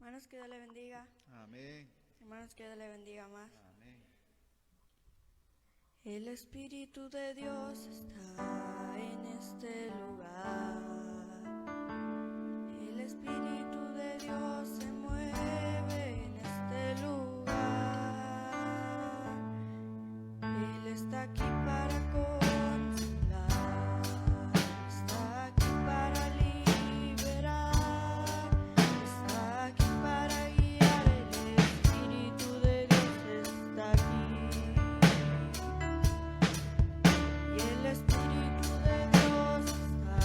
Hermanos, que Dios le bendiga. Amén. Hermanos, que Dios le bendiga más. Amén. El Espíritu de Dios está en este lugar. El Espíritu de Dios se mueve en este lugar. Él está aquí para consolar, está aquí para liberar, está aquí para guiar. El Espíritu de Dios está aquí. Y el Espíritu de Dios está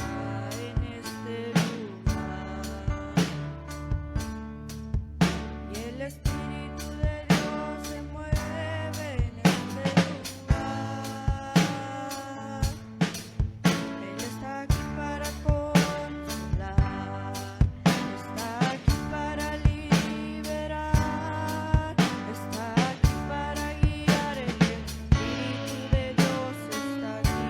en este lugar. Y el Espíritu de Dios se mueve en este lugar. Él está aquí para consolar, está aquí para liberar, está aquí para guiar. El Espíritu de Dios está aquí.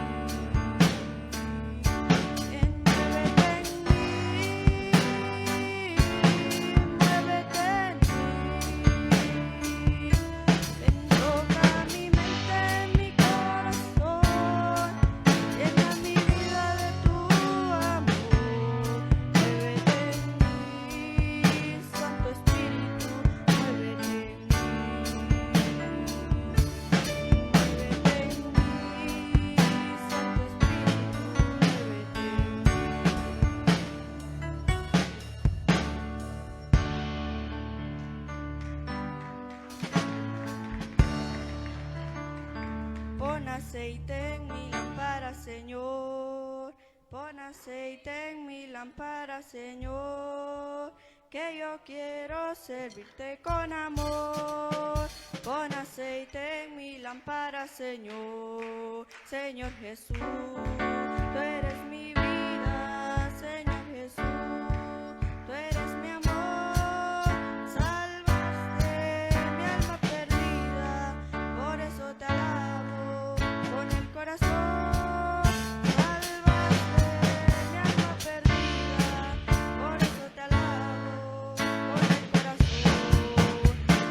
Muévete en mí, muévete en mí. Ven, toca mi mente, mi corazón, llena mi vida de tu amor. Muévete en mí, Santo Espíritu, muévete en mí. Muévete en mí, Santo Espíritu, muévete en mí. Pon aceite en mi lámpara, Señor. Pon aceite en mi lámpara, Señor. Que yo quiero servirte con amor. Pon aceite en mi lámpara, Señor. Señor Jesús, tú eres mi vida, Señor Jesús. Tú eres mi amor, salvaste mi alma perdida, por eso te alabo con el corazón. Salvaste mi alma perdida, por eso te alabo con el corazón.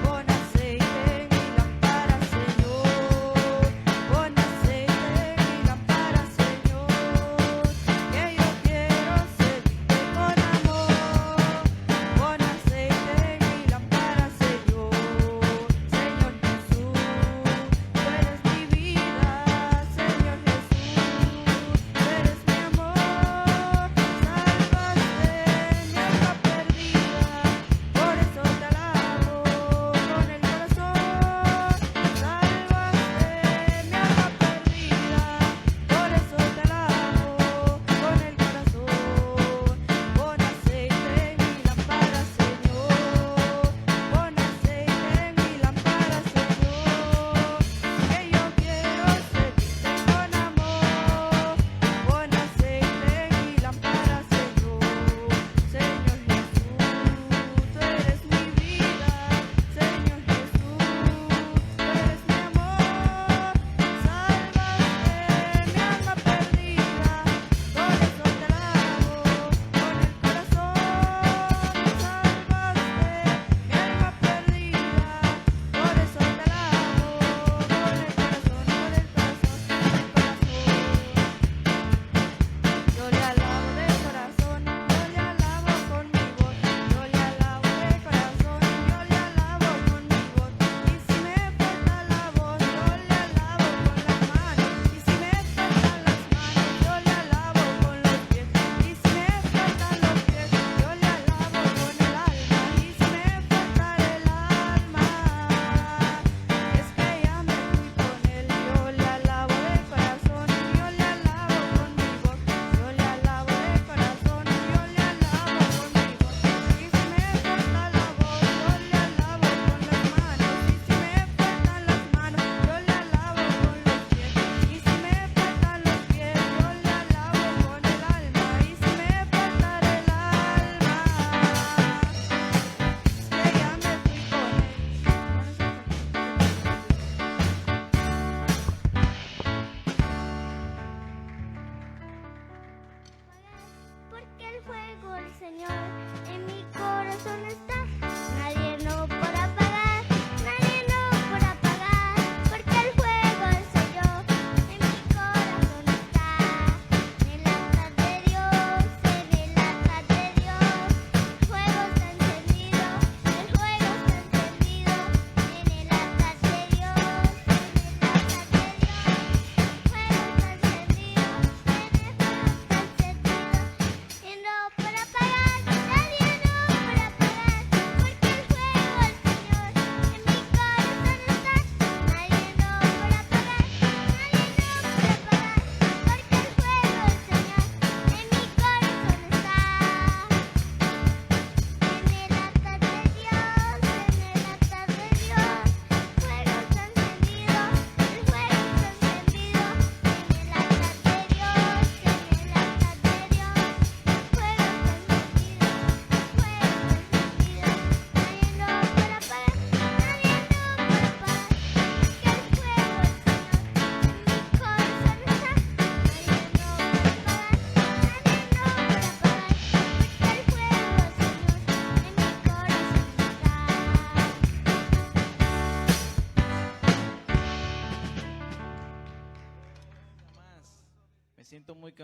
Pon aceite en mi lámpara, Señor. Pon aceite en mi lámpara, Señor.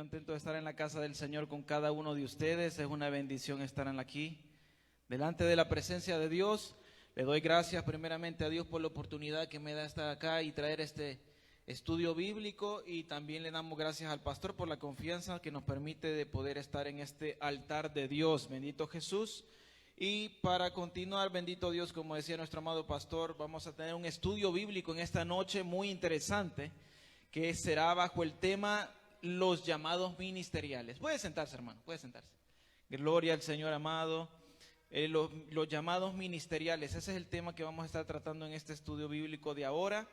contento de estar en la casa del Señor con cada uno de ustedes. Es una bendición estar aquí, delante de la presencia de Dios. Le doy gracias primeramente a Dios por la oportunidad que me da estar acá y traer este estudio bíblico, y también le damos gracias al pastor por la confianza que nos permite de poder estar en este altar de Dios. Bendito Jesús. Y para continuar, bendito Dios, como decía nuestro amado pastor, vamos a tener un estudio bíblico en esta noche muy interesante, que será bajo el tema los llamados ministeriales. Puede sentarse, hermano, puede sentarse. Gloria al Señor amado. Los llamados ministeriales, ese es el tema que vamos a estar tratando en este estudio bíblico de ahora.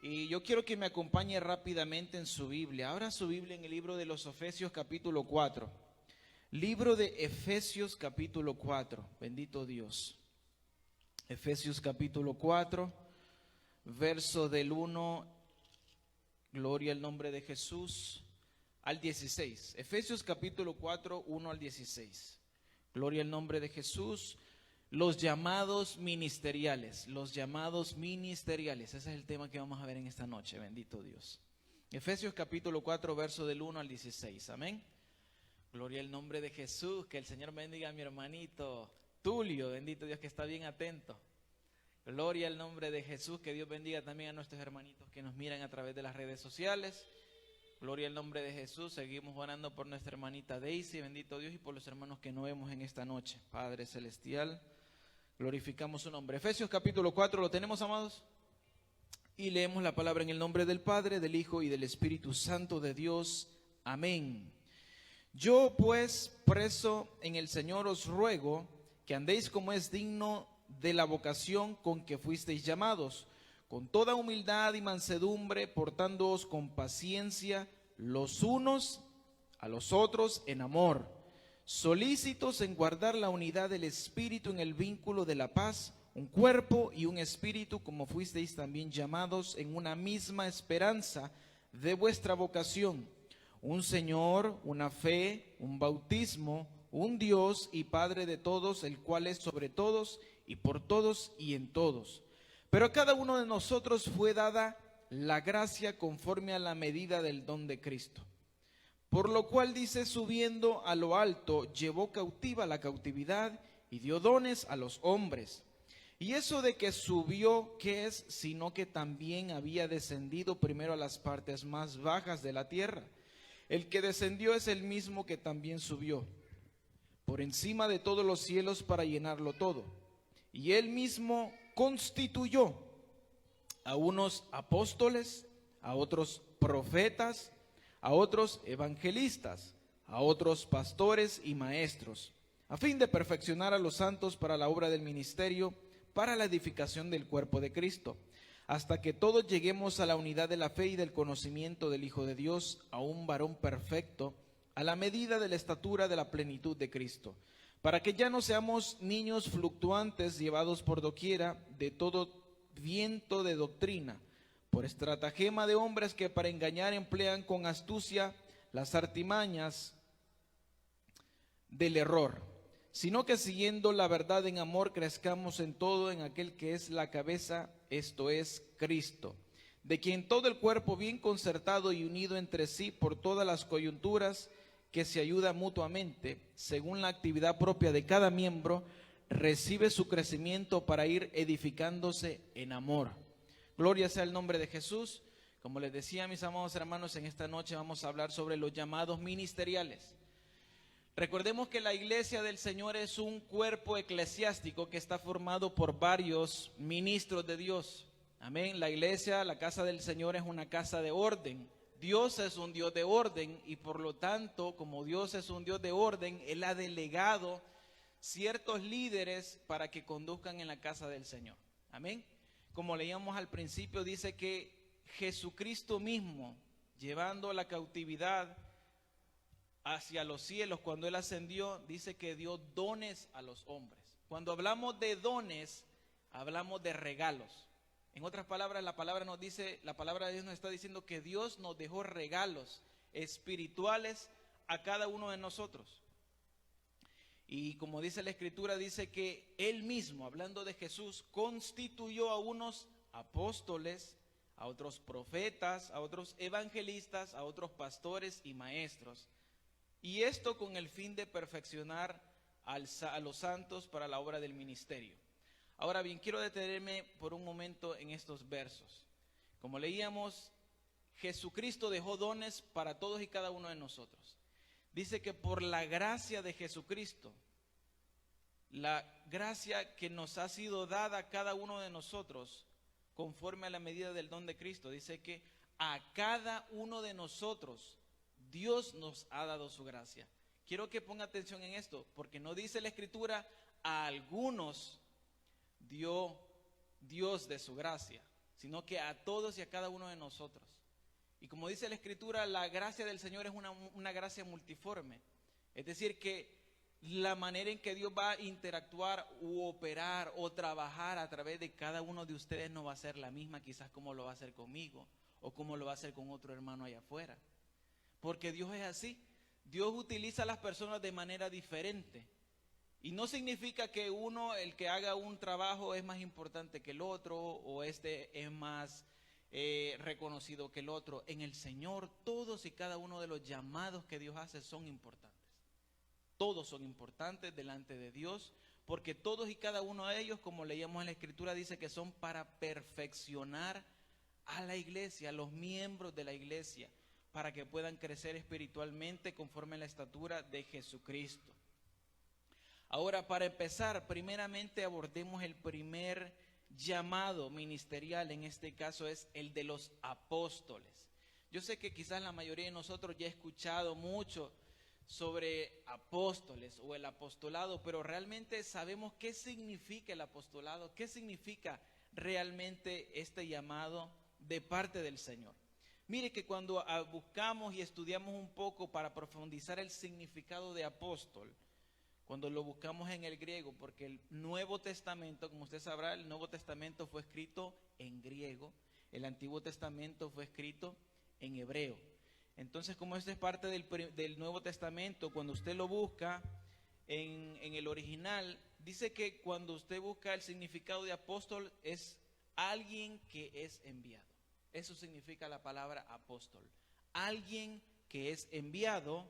Y yo quiero que me acompañe rápidamente en su Biblia. Abra su Biblia en el libro de los Efesios capítulo 4. Libro de Efesios capítulo 4. Bendito Dios. Efesios capítulo 4, verso del 1, gloria al nombre de Jesús, al 16. Efesios capítulo 4, 1 al 16. Gloria al nombre de Jesús. Los llamados ministeriales, los llamados ministeriales. Ese es el tema que vamos a ver en esta noche, bendito Dios. Efesios capítulo 4, verso del 1 al 16, amén. Gloria al nombre de Jesús, que el Señor bendiga a mi hermanito Tulio, bendito Dios, que está bien atento. Gloria al nombre de Jesús, que Dios bendiga también a nuestros hermanitos que nos miran a través de las redes sociales. Gloria al nombre de Jesús. Seguimos orando por nuestra hermanita Daisy, bendito Dios, y por los hermanos que no vemos en esta noche. Padre Celestial, glorificamos su nombre. Efesios capítulo 4, ¿lo tenemos, amados? Y leemos la palabra en el nombre del Padre, del Hijo y del Espíritu Santo de Dios. Amén. Yo pues, preso en el Señor, os ruego que andéis como es digno de la vocación con que fuisteis llamados, con toda humildad y mansedumbre, portándoos con paciencia los unos a los otros en amor, solícitos en guardar la unidad del Espíritu en el vínculo de la paz, un cuerpo y un espíritu, como fuisteis también llamados en una misma esperanza de vuestra vocación, un Señor, una fe, un bautismo, un Dios y Padre de todos, el cual es sobre todos y por todos y en todos. Pero a cada uno de nosotros fue dada la gracia conforme a la medida del don de Cristo. Por lo cual dice, subiendo a lo alto, llevó cautiva la cautividad y dio dones a los hombres. Y eso de que subió, ¿qué es? Sino que también había descendido primero a las partes más bajas de la tierra. El que descendió es el mismo que también subió por encima de todos los cielos para llenarlo todo. Y él mismo constituyó a unos apóstoles, a otros profetas, a otros evangelistas, a otros pastores y maestros, a fin de perfeccionar a los santos para la obra del ministerio, para la edificación del cuerpo de Cristo, hasta que todos lleguemos a la unidad de la fe y del conocimiento del Hijo de Dios, a un varón perfecto, a la medida de la estatura de la plenitud de Cristo, para que ya no seamos niños fluctuantes, llevados por doquiera de todo viento de doctrina, por estratagema de hombres que para engañar emplean con astucia las artimañas del error, sino que siguiendo la verdad en amor crezcamos en todo en aquel que es la cabeza, esto es Cristo, de quien todo el cuerpo bien concertado y unido entre sí por todas las coyunturas que se ayuda mutuamente, según la actividad propia de cada miembro, recibe su crecimiento para ir edificándose en amor. Gloria sea el nombre de Jesús. Como les decía, mis amados hermanos, en esta noche vamos a hablar sobre los llamados ministeriales. Recordemos que la iglesia del Señor es un cuerpo eclesiástico que está formado por varios ministros de Dios. Amén. La iglesia, la casa del Señor, es una casa de orden. Dios es un Dios de orden y por lo tanto, como Dios es un Dios de orden, Él ha delegado ciertos líderes para que conduzcan en la casa del Señor. Amén. Como leíamos al principio, dice que Jesucristo mismo, llevando la cautividad hacia los cielos, cuando Él ascendió, dice que dio dones a los hombres. Cuando hablamos de dones, hablamos de regalos. En otras palabras, la palabra nos dice, la palabra de Dios nos está diciendo que Dios nos dejó regalos espirituales a cada uno de nosotros. Y como dice la Escritura, dice que Él mismo, hablando de Jesús, constituyó a unos apóstoles, a otros profetas, a otros evangelistas, a otros pastores y maestros. Y esto con el fin de perfeccionar a los santos para la obra del ministerio. Ahora bien, quiero detenerme por un momento en estos versos. Como leíamos, Jesucristo dejó dones para todos y cada uno de nosotros. Dice que por la gracia de Jesucristo, la gracia que nos ha sido dada a cada uno de nosotros, conforme a la medida del don de Cristo, dice que a cada uno de nosotros Dios nos ha dado su gracia. Quiero que ponga atención en esto, porque no dice la Escritura, a algunos dio Dios de su gracia, sino que a todos y a cada uno de nosotros. Y como dice la Escritura, la gracia del Señor es una gracia multiforme. Es decir, que la manera en que Dios va a interactuar u operar o trabajar a través de cada uno de ustedes no va a ser la misma quizás como lo va a hacer conmigo o como lo va a hacer con otro hermano allá afuera. Porque Dios es así. Dios utiliza a las personas de manera diferente. Y no significa que uno, el que haga un trabajo, es más importante que el otro o este es más reconocido que el otro. En el Señor, todos y cada uno de los llamados que Dios hace son importantes. Todos son importantes delante de Dios, porque todos y cada uno de ellos, como leíamos en la Escritura, dice que son para perfeccionar a la iglesia, a los miembros de la iglesia, para que puedan crecer espiritualmente conforme a la estatura de Jesucristo. Ahora, para empezar, primeramente abordemos el primer llamado ministerial, en este caso es el de los apóstoles. Yo sé que quizás la mayoría de nosotros ya ha escuchado mucho sobre apóstoles o el apostolado, pero realmente sabemos qué significa el apostolado, qué significa realmente este llamado de parte del Señor. Mire que cuando buscamos y estudiamos un poco para profundizar el significado de apóstol, cuando lo buscamos en el griego, porque el Nuevo Testamento, como usted sabrá, el Nuevo Testamento fue escrito en griego, el Antiguo Testamento fue escrito en hebreo. Entonces, como esto es parte del Nuevo Testamento, cuando usted lo busca en el original, dice que cuando usted busca el significado de apóstol es alguien que es enviado. Eso significa la palabra apóstol. Alguien que es enviado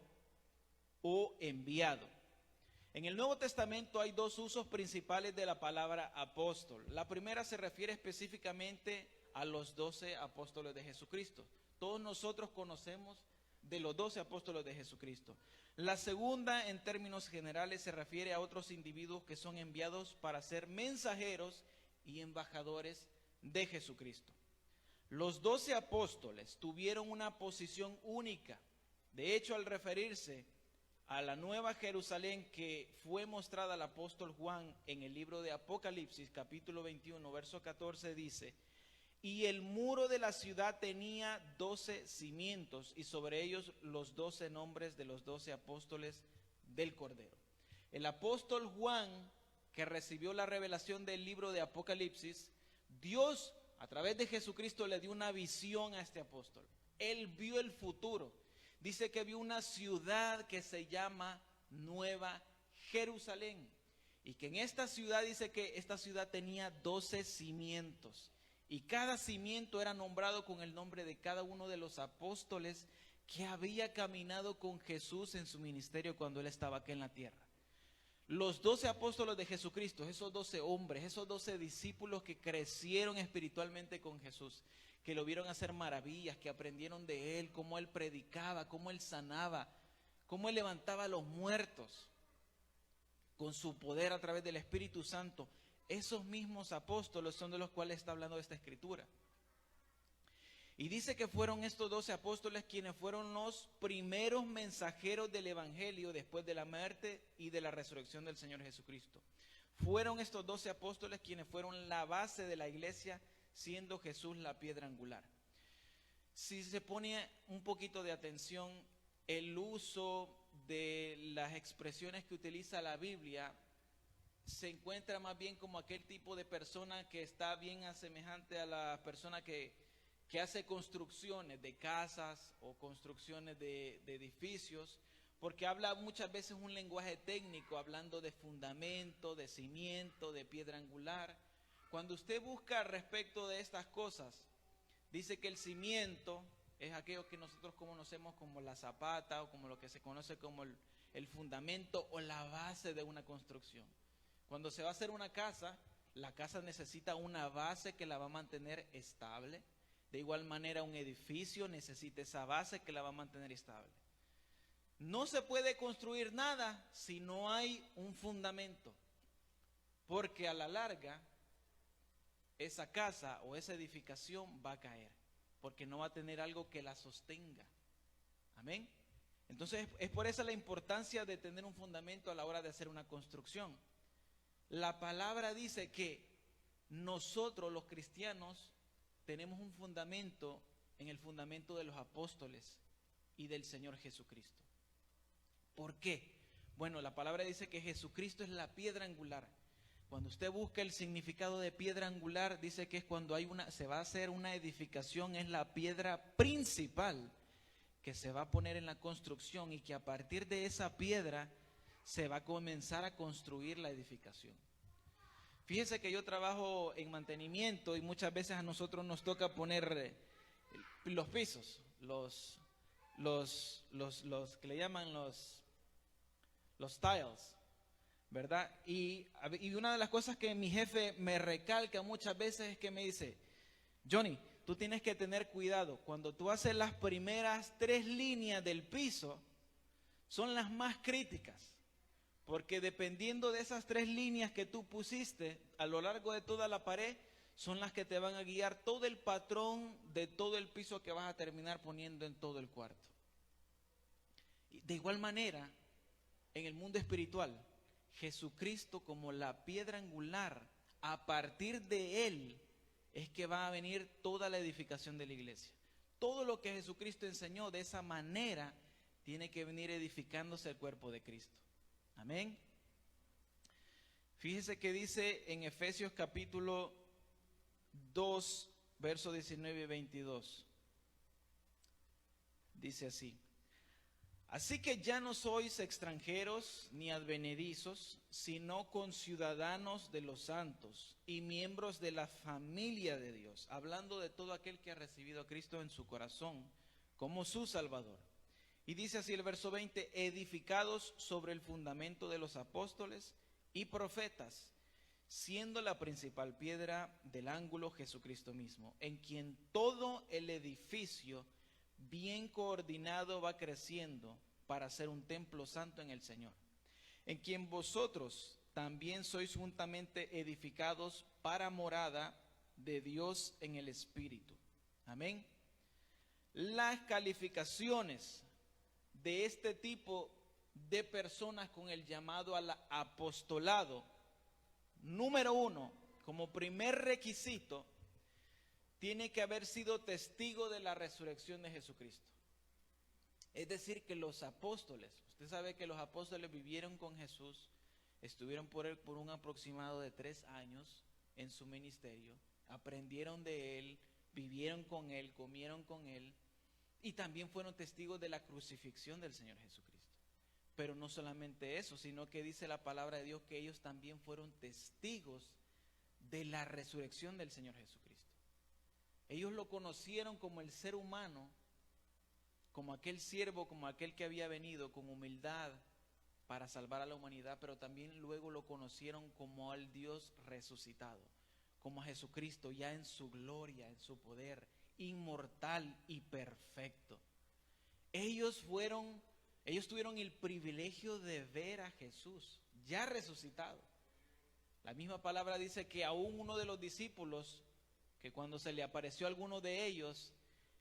o enviado. En el Nuevo Testamento hay dos usos principales de la palabra apóstol. La primera se refiere específicamente a los 12 apóstoles de Jesucristo. Todos nosotros conocemos de los 12 apóstoles de Jesucristo. La segunda, en términos generales, se refiere a otros individuos que son enviados para ser mensajeros y embajadores de Jesucristo. Los 12 apóstoles tuvieron una posición única. De hecho, al referirse a la nueva Jerusalén que fue mostrada al apóstol Juan en el libro de Apocalipsis, capítulo 21, verso 14, dice: y el muro de la ciudad tenía 12 cimientos, y sobre ellos los 12 nombres de los 12 apóstoles del Cordero. El apóstol Juan, que recibió la revelación del libro de Apocalipsis, Dios, a través de Jesucristo, le dio una visión a este apóstol. Él vio el futuro. Dice que vio una ciudad que se llama Nueva Jerusalén. Y que en esta ciudad, dice que esta ciudad tenía 12 cimientos. Y cada cimiento era nombrado con el nombre de cada uno de los apóstoles que había caminado con Jesús en su ministerio cuando él estaba aquí en la tierra. Los 12 apóstoles de Jesucristo, esos 12 hombres, esos 12 discípulos que crecieron espiritualmente con Jesús, que lo vieron hacer maravillas, que aprendieron de él, cómo él predicaba, cómo él sanaba, cómo él levantaba a los muertos con su poder a través del Espíritu Santo. Esos mismos apóstoles son de los cuales está hablando esta escritura. Y dice que fueron estos 12 apóstoles quienes fueron los primeros mensajeros del Evangelio después de la muerte y de la resurrección del Señor Jesucristo. Fueron estos 12 apóstoles quienes fueron la base de la iglesia, siendo Jesús la piedra angular. Si se pone un poquito de atención, el uso de las expresiones que utiliza la Biblia se encuentra más bien como aquel tipo de persona que está bien asemejante a la persona que hace construcciones de casas o construcciones de edificios, porque habla muchas veces un lenguaje técnico, hablando de fundamento, de cimiento, de piedra angular. Cuando usted busca respecto de estas cosas, dice que el cimiento es aquello que nosotros conocemos como la zapata o como lo que se conoce como el fundamento o la base de una construcción. Cuando se va a hacer una casa, la casa necesita una base que la va a mantener estable. De igual manera, un edificio necesita esa base que la va a mantener estable. No se puede construir nada si no hay un fundamento, porque a la larga esa casa o esa edificación va a caer, porque no va a tener algo que la sostenga. Amén. Entonces es por eso la importancia de tener un fundamento a la hora de hacer una construcción. La palabra dice que nosotros los cristianos tenemos un fundamento en el fundamento de los apóstoles y del Señor Jesucristo. ¿Por qué? Bueno, la palabra dice que Jesucristo es la piedra angular. Cuando usted busca el significado de piedra angular, dice que es cuando se va a hacer una edificación, es la piedra principal que se va a poner en la construcción y que a partir de esa piedra se va a comenzar a construir la edificación. Fíjese que yo trabajo en mantenimiento y muchas veces a nosotros nos toca poner los pisos, los que le llaman los tiles, ¿verdad? Y una de las cosas que mi jefe me recalca muchas veces es que me dice: Johnny, tú tienes que tener cuidado. Cuando tú haces las primeras 3 líneas del piso, son las más críticas. Porque dependiendo de esas 3 líneas que tú pusiste a lo largo de toda la pared, son las que te van a guiar todo el patrón de todo el piso que vas a terminar poniendo en todo el cuarto. De igual manera, en el mundo espiritual, Jesucristo como la piedra angular, a partir de Él es que va a venir toda la edificación de la iglesia. Todo lo que Jesucristo enseñó de esa manera tiene que venir edificándose el cuerpo de Cristo. Amén. Fíjese que dice en Efesios capítulo 2, versos 19 y 22. Dice así: así que ya no sois extranjeros ni advenedizos, sino conciudadanos de los santos y miembros de la familia de Dios, hablando de todo aquel que ha recibido a Cristo en su corazón como su Salvador. Y dice así el verso 20: edificados sobre el fundamento de los apóstoles y profetas, siendo la principal piedra del ángulo Jesucristo mismo, en quien todo el edificio bien coordinado va creciendo para ser un templo santo en el Señor, en quien vosotros también sois juntamente edificados para morada de Dios en el Espíritu. Amén. Las calificaciones de este tipo de personas con el llamado al apostolado, número 1, como primer requisito, tiene que haber sido testigo de la resurrección de Jesucristo. Es decir, que los apóstoles, usted sabe que los apóstoles vivieron con Jesús, estuvieron por él por un aproximado de 3 años en su ministerio, aprendieron de él, vivieron con él, comieron con él, y también fueron testigos de la crucifixión del Señor Jesucristo. Pero no solamente eso, sino que dice la palabra de Dios que ellos también fueron testigos de la resurrección del Señor Jesucristo. Ellos lo conocieron como el ser humano, como aquel siervo, como aquel que había venido con humildad para salvar a la humanidad, pero también luego lo conocieron como al Dios resucitado, como a Jesucristo ya en su gloria, en su poder, inmortal y perfecto. Ellos tuvieron el privilegio de ver a Jesús ya resucitado. La misma palabra dice que aún uno de los discípulos, que cuando se le apareció a alguno de ellos,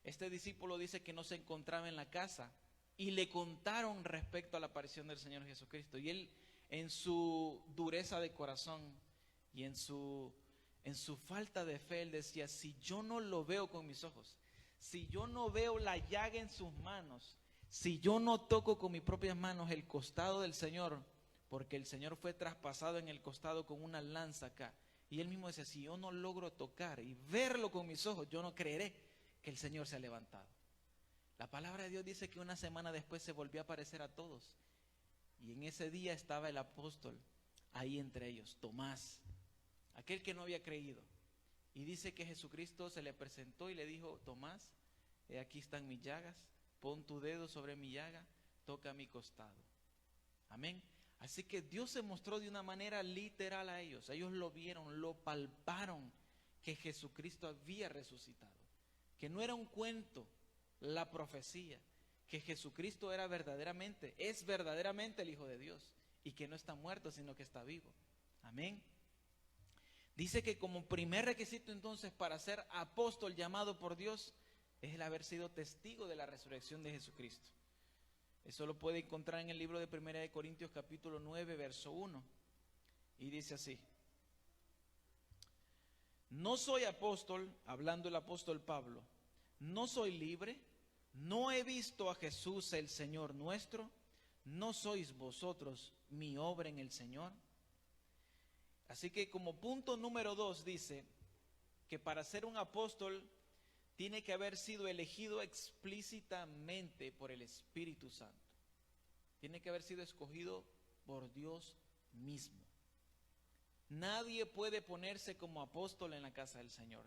este discípulo dice que no se encontraba en la casa y le contaron respecto a la aparición del Señor Jesucristo. Y él, en su dureza de corazón y en su falta de fe, él decía: si yo no lo veo con mis ojos, si yo no veo la llaga en sus manos, si yo no toco con mis propias manos el costado del Señor, porque el Señor fue traspasado en el costado con una lanza acá. Y él mismo decía: si yo no logro tocar y verlo con mis ojos, yo no creeré que el Señor se ha levantado. La palabra de Dios dice que una semana después se volvió a aparecer a todos. Y en ese día estaba el apóstol ahí entre ellos, Tomás, aquel que no había creído. Y dice que Jesucristo se le presentó y le dijo: Tomás, aquí están mis llagas, pon tu dedo sobre mi llaga, toca mi costado. Amén. Así que Dios se mostró de una manera literal a ellos. Ellos lo vieron, lo palparon, que Jesucristo había resucitado, que no era un cuento la profecía, que Jesucristo era verdaderamente, es verdaderamente el Hijo de Dios, y que no está muerto, sino que está vivo. Amén. Dice que como primer requisito entonces para ser apóstol llamado por Dios es el haber sido testigo de la resurrección de Jesucristo. Eso lo puede encontrar en el libro de 1 Corintios capítulo 9, verso 1. Y dice así: no soy apóstol, hablando el apóstol Pablo, no soy libre, no he visto a Jesús el Señor nuestro, no sois vosotros mi obra en el Señor. Así que como punto número 2 dice que para ser un apóstol tiene que haber sido elegido explícitamente por el Espíritu Santo. Tiene que haber sido escogido por Dios mismo. Nadie puede ponerse como apóstol en la casa del Señor.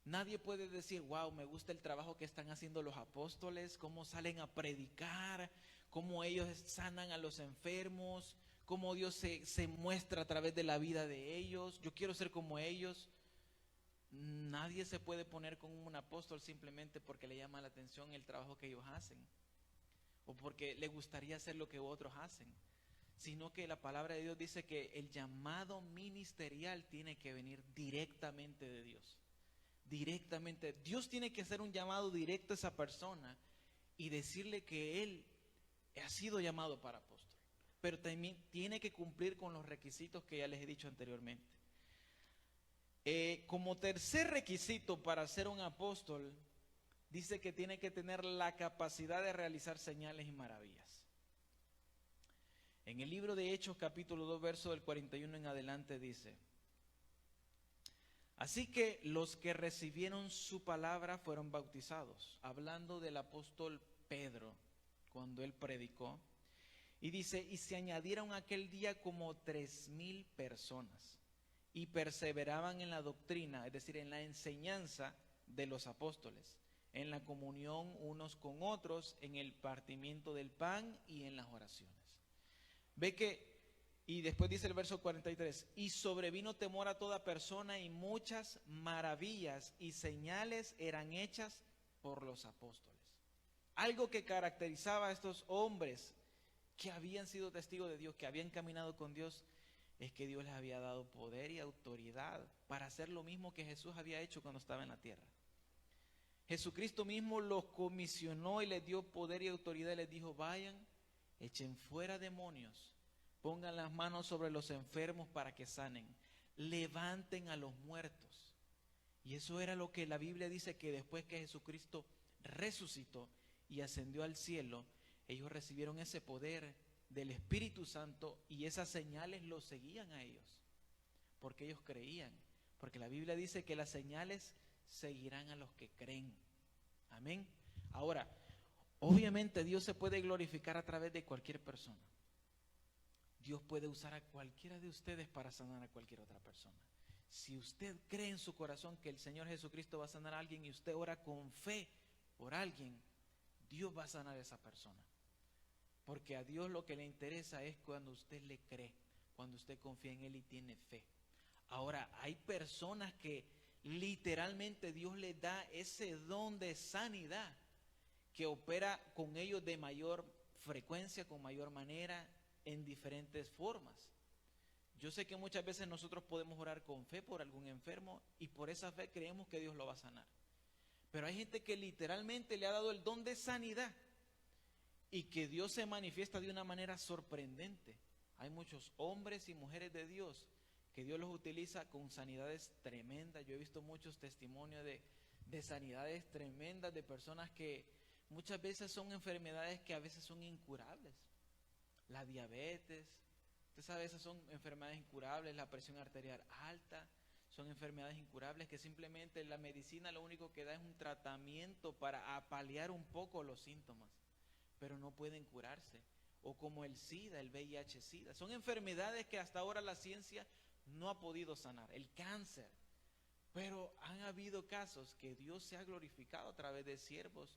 Nadie puede decir: wow, me gusta el trabajo que están haciendo los apóstoles, cómo salen a predicar, cómo ellos sanan a los enfermos, cómo Dios se muestra a través de la vida de ellos. Yo quiero ser como ellos. Nadie se puede poner como un apóstol simplemente porque le llama la atención el trabajo que ellos hacen, o porque le gustaría hacer lo que otros hacen, sino que la palabra de Dios dice que el llamado ministerial tiene que venir directamente de Dios. Directamente. Dios tiene que hacer un llamado directo a esa persona y decirle que él ha sido llamado para apóstol, pero también tiene que cumplir con los requisitos que ya les he dicho anteriormente. Como tercer requisito para ser un apóstol, dice que tiene que tener la capacidad de realizar señales y maravillas. En el libro de Hechos capítulo 2, verso del 41 en adelante dice: así que los que recibieron su palabra fueron bautizados, hablando del apóstol Pedro cuando él predicó. Y dice: y se añadieron aquel día como 3,000 personas, y perseveraban en la doctrina, es decir, en la enseñanza de los apóstoles, en la comunión unos con otros, en el partimiento del pan y en las oraciones. Ve que, y después dice el verso 43, y sobrevino temor a toda persona, y muchas maravillas y señales eran hechas por los apóstoles. Algo que caracterizaba a estos hombres que habían sido testigos de Dios, que habían caminado con Dios, es que Dios les había dado poder y autoridad para hacer lo mismo que Jesús había hecho cuando estaba en la tierra. Jesucristo mismo los comisionó y les dio poder y autoridad y les dijo: vayan, echen fuera demonios, pongan las manos sobre los enfermos para que sanen, levanten a los muertos. Y eso era lo que la Biblia dice, que después que Jesucristo resucitó y ascendió al cielo, ellos recibieron ese poder del Espíritu Santo y esas señales los seguían a ellos, porque ellos creían, porque la Biblia dice que las señales seguirán a los que creen. Amén. Ahora, obviamente Dios se puede glorificar a través de cualquier persona. Dios puede usar a cualquiera de ustedes para sanar a cualquier otra persona. Si usted cree en su corazón que el Señor Jesucristo va a sanar a alguien y usted ora con fe por alguien, Dios va a sanar a esa persona. Porque a Dios lo que le interesa es cuando usted le cree, cuando usted confía en Él y tiene fe. Ahora, hay personas que literalmente Dios les da ese don de sanidad, que opera con ellos de mayor frecuencia, con mayor manera, en diferentes formas. Yo sé que muchas veces nosotros podemos orar con fe por algún enfermo y por esa fe creemos que Dios lo va a sanar. Pero hay gente que literalmente le ha dado el don de sanidad y que Dios se manifiesta de una manera sorprendente. Hay muchos hombres y mujeres de Dios que Dios los utiliza con sanidades tremendas. Yo he visto muchos testimonios de sanidades tremendas de personas que muchas veces son enfermedades que a veces son incurables. La diabetes, usted sabe, esas son enfermedades incurables. La presión arterial alta, son enfermedades incurables que simplemente la medicina lo único que da es un tratamiento para paliar un poco los síntomas, pero no pueden curarse. O como el SIDA, el VIH-SIDA, son enfermedades que hasta ahora la ciencia no ha podido sanar. El cáncer, Pero han habido casos que Dios se ha glorificado a través de siervos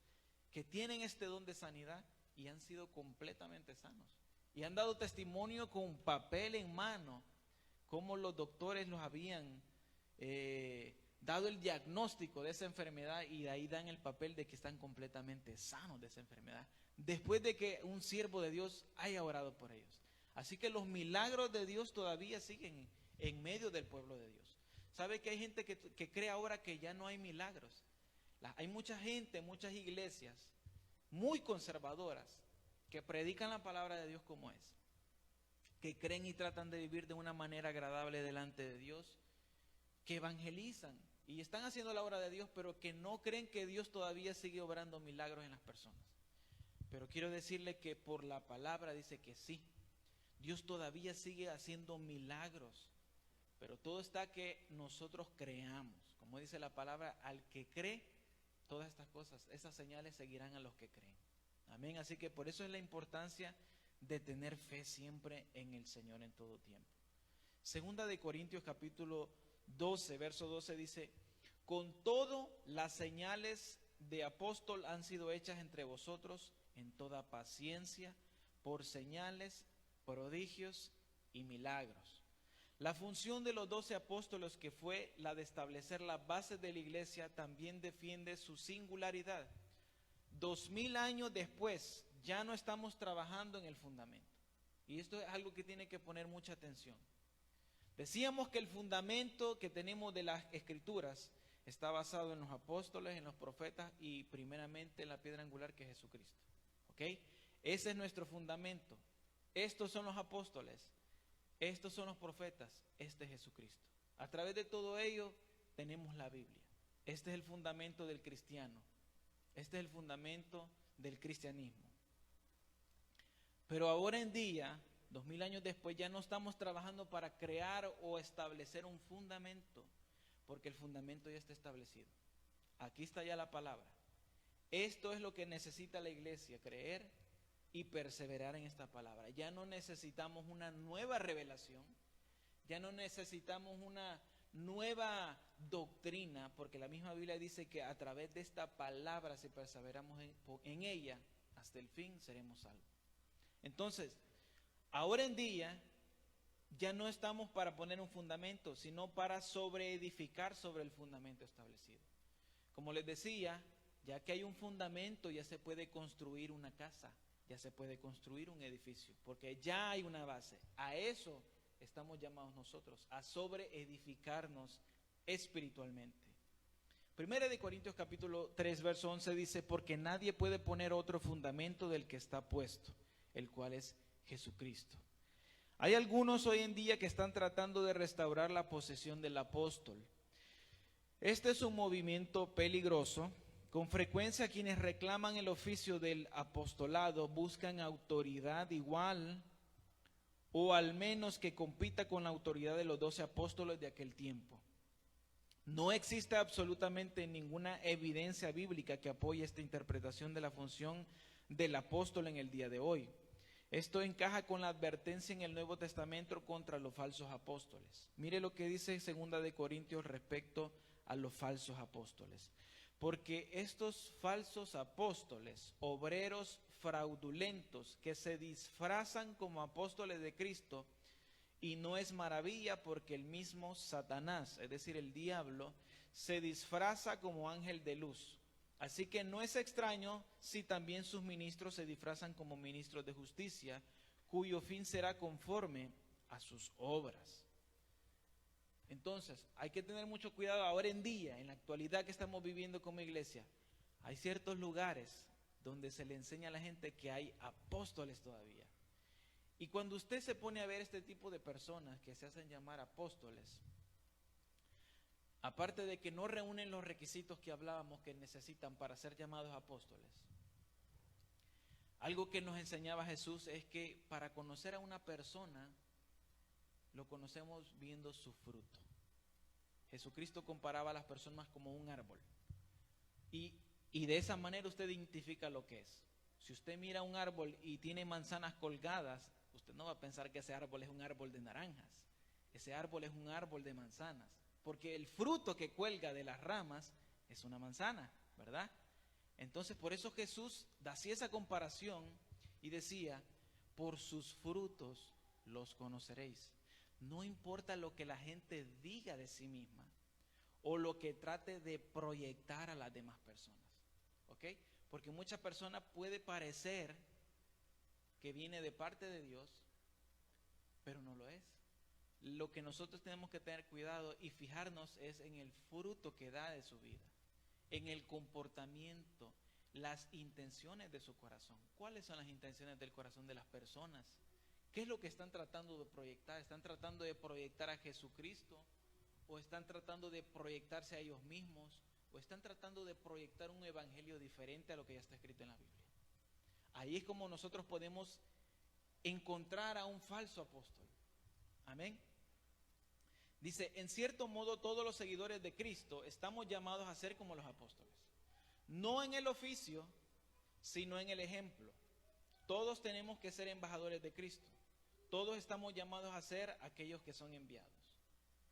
que tienen este don de sanidad y han sido completamente sanos. Y han dado testimonio con papel en mano, como los doctores los habían dado el diagnóstico de esa enfermedad, y de ahí dan el papel de que están completamente sanos de esa enfermedad, después de que un siervo de Dios haya orado por ellos. Así que los milagros de Dios todavía siguen en medio del pueblo de Dios. ¿Sabe que hay gente que cree ahora que ya no hay milagros? Hay mucha gente, muchas iglesias muy conservadoras que predican la palabra de Dios como es, que creen y tratan de vivir de una manera agradable delante de Dios, que evangelizan y están haciendo la obra de Dios, pero que no creen que Dios todavía sigue obrando milagros en las personas. Pero quiero decirle que por la palabra dice que sí, Dios todavía sigue haciendo milagros, pero todo está que nosotros creamos. Como dice la palabra, al que cree, todas estas cosas, esas señales seguirán a los que creen. Amén. Así que por eso es la importancia de tener fe siempre en el Señor en todo tiempo. Segunda de Corintios capítulo 12, verso 12 dice: con todo las señales de apóstol han sido hechas entre vosotros en toda paciencia, por señales, prodigios y milagros. La función de los 12 apóstoles, que fue la de establecer las bases de la iglesia, también defiende su singularidad. 2000 años después, ya no estamos trabajando en el fundamento. Y esto es algo que tiene que poner mucha atención. Decíamos que el fundamento que tenemos de las escrituras está basado en los apóstoles, en los profetas y primeramente en la piedra angular, que es Jesucristo. ¿Ok? Ese es nuestro fundamento. Estos son los apóstoles, estos son los profetas, este es Jesucristo. A través de todo ello tenemos la Biblia. Este es el fundamento del cristiano. Este es el fundamento del cristianismo. Pero ahora en día, 2000 años después, ya no estamos trabajando para crear o establecer un fundamento, porque el fundamento ya está establecido. Aquí está ya la palabra. Esto es lo que necesita la iglesia: creer y perseverar en esta palabra. Ya no necesitamos una nueva revelación, ya no necesitamos una nueva doctrina, porque la misma Biblia dice que a través de esta palabra, si perseveramos en ella, hasta el fin seremos salvos. Entonces, ahora en día ya no estamos para poner un fundamento, sino para sobreedificar sobre el fundamento establecido. Como les decía, ya que hay un fundamento, ya se puede construir una casa, ya se puede construir un edificio, porque ya hay una base. A eso estamos llamados nosotros, a sobreedificarnos espiritualmente. Primera de Corintios capítulo 3, verso 11 dice: porque nadie puede poner otro fundamento del que está puesto, el cual es Jesucristo. Hay algunos hoy en día que están tratando de restaurar la posesión del apóstol. Este es un movimiento peligroso. Con frecuencia quienes reclaman el oficio del apostolado buscan autoridad igual o al menos que compita con la autoridad de los 12 apóstoles de aquel tiempo. No existe absolutamente ninguna evidencia bíblica que apoye esta interpretación de la función del apóstol en el día de hoy. Esto encaja con la advertencia en el Nuevo Testamento contra los falsos apóstoles. Mire lo que dice 2 de Corintios respecto a los falsos apóstoles. Porque estos falsos apóstoles, obreros fraudulentos, que se disfrazan como apóstoles de Cristo, y no es maravilla porque el mismo Satanás, es decir, el diablo, se disfraza como ángel de luz. Así que no es extraño si también sus ministros se disfrazan como ministros de justicia, cuyo fin será conforme a sus obras. Entonces, hay que tener mucho cuidado ahora en día, en la actualidad que estamos viviendo como iglesia. Hay ciertos lugares donde se le enseña a la gente que hay apóstoles todavía. Y cuando usted se pone a ver este tipo de personas que se hacen llamar apóstoles, aparte de que no reúnen los requisitos que hablábamos que necesitan para ser llamados apóstoles, algo que nos enseñaba Jesús es que para conocer a una persona, lo conocemos viendo su fruto. Jesucristo comparaba a las personas como un árbol. Y de esa manera usted identifica lo que es. Si usted mira un árbol y tiene manzanas colgadas, usted no va a pensar que ese árbol es un árbol de naranjas. Ese árbol es un árbol de manzanas. porque el fruto que cuelga de las ramas es una manzana, ¿verdad? Entonces por eso Jesús hacía esa comparación y decía, por sus frutos los conoceréis. No importa lo que la gente diga de sí misma o lo que trate de proyectar a las demás personas, ¿ok? Porque muchas personas puede parecer que viene de parte de Dios, pero no lo es. Lo que nosotros tenemos que tener cuidado y fijarnos es en el fruto que da de su vida, en el comportamiento, las intenciones de su corazón. ¿Cuáles son las intenciones del corazón de las personas? ¿Qué es lo que están tratando de proyectar? ¿Están tratando de proyectar a Jesucristo? ¿O están tratando de proyectarse a ellos mismos? ¿O están tratando de proyectar un evangelio diferente a lo que ya está escrito en la Biblia? Ahí es como nosotros podemos encontrar a un falso apóstol. Amén. Dice, en cierto modo todos los seguidores de Cristo estamos llamados a ser como los apóstoles. No en el oficio, sino en el ejemplo. Todos tenemos que ser embajadores de Cristo. Todos estamos llamados a ser aquellos que son enviados.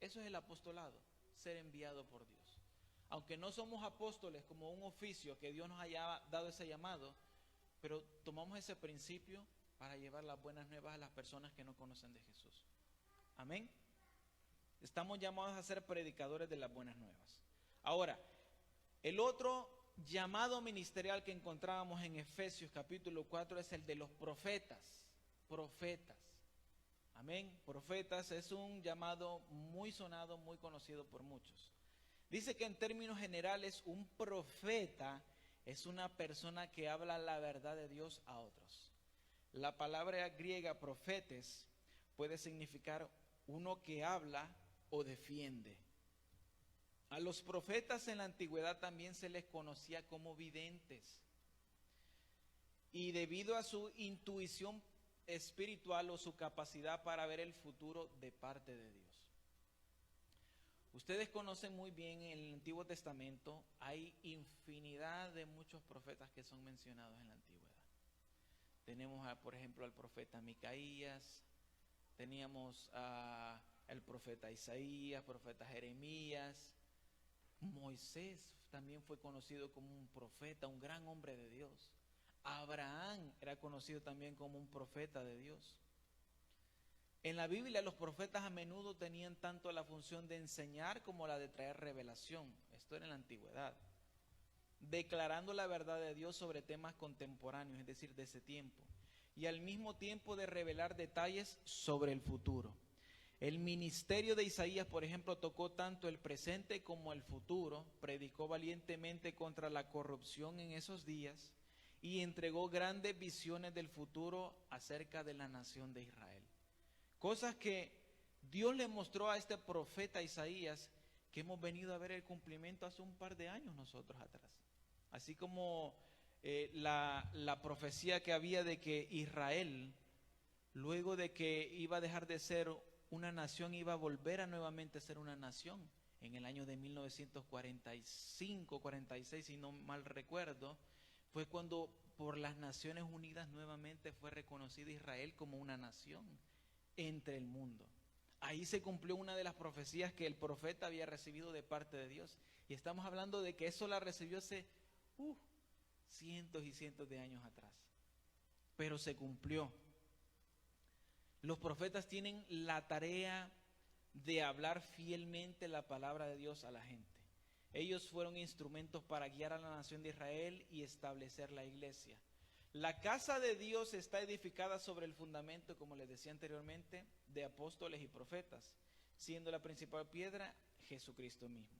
Eso es el apostolado, ser enviado por Dios. Aunque no somos apóstoles como un oficio que Dios nos haya dado ese llamado, pero tomamos ese principio para llevar las buenas nuevas a las personas que no conocen de Jesús. Amén. Estamos llamados a ser predicadores de las buenas nuevas. Ahora, el otro llamado ministerial que encontrábamos en Efesios capítulo 4 es el de los profetas. Profetas. Amén. Profetas es un llamado muy sonado, muy conocido por muchos. Dice que en términos generales un profeta es una persona que habla la verdad de Dios a otros. La palabra griega profetes puede significar uno que habla o defiende. A los profetas en la antigüedad también se les conocía como videntes. Y debido a su intuición espiritual o su capacidad para ver el futuro de parte de Dios. Ustedes conocen muy bien en el Antiguo Testamento, hay infinidad de muchos profetas que son mencionados en la antigüedad. Tenemos, por ejemplo, al profeta Micaías, teníamos al profeta Isaías, profeta Jeremías. Moisés también fue conocido como un profeta, un gran hombre de Dios. Abraham era conocido también como un profeta de Dios. En la Biblia los profetas a menudo tenían tanto la función de enseñar como la de traer revelación. Esto era en la antigüedad. Declarando la verdad de Dios sobre temas contemporáneos, es decir, de ese tiempo. Y al mismo tiempo de revelar detalles sobre el futuro. El ministerio de Isaías, por ejemplo, tocó tanto el presente como el futuro, predicó valientemente contra la corrupción en esos días y entregó grandes visiones del futuro acerca de la nación de Israel. Cosas que Dios le mostró a este profeta Isaías, que hemos venido a ver el cumplimiento hace un par de años nosotros atrás. Así como la profecía que había de que Israel, luego de que iba a dejar de ser una nación, iba a volver a nuevamente ser una nación en el año de 1945, 46, si no mal recuerdo, fue cuando por las Naciones Unidas nuevamente fue reconocida Israel como una nación entre el mundo. Ahí se cumplió una de las profecías que el profeta había recibido de parte de Dios. Y estamos hablando de que eso la recibió hace cientos y cientos de años atrás. Pero se cumplió. Los profetas tienen la tarea de hablar fielmente la palabra de Dios a la gente. Ellos fueron instrumentos para guiar a la nación de Israel y establecer la iglesia. La casa de Dios está edificada sobre el fundamento, como les decía anteriormente, de apóstoles y profetas, siendo la principal piedra Jesucristo mismo.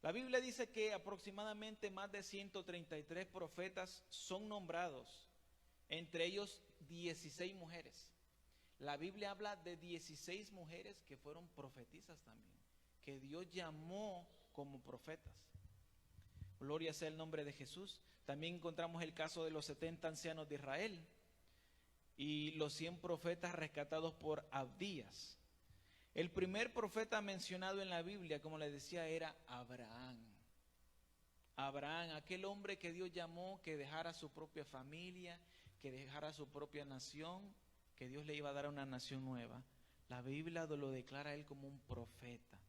La Biblia dice que aproximadamente más de 133 profetas son nombrados, entre ellos 16 mujeres. La Biblia habla de 16 mujeres que fueron profetisas también, que Dios llamó como profetas. Gloria sea el nombre de Jesús. También encontramos el caso de los 70 ancianos de Israel y los 100 profetas rescatados por Abdías. El primer profeta mencionado en la Biblia, como les decía, era Abraham. Abraham, aquel hombre que Dios llamó, que dejara su propia familia, que dejara su propia nación, que Dios le iba a dar una nación nueva. La Biblia lo declara a él como un profeta.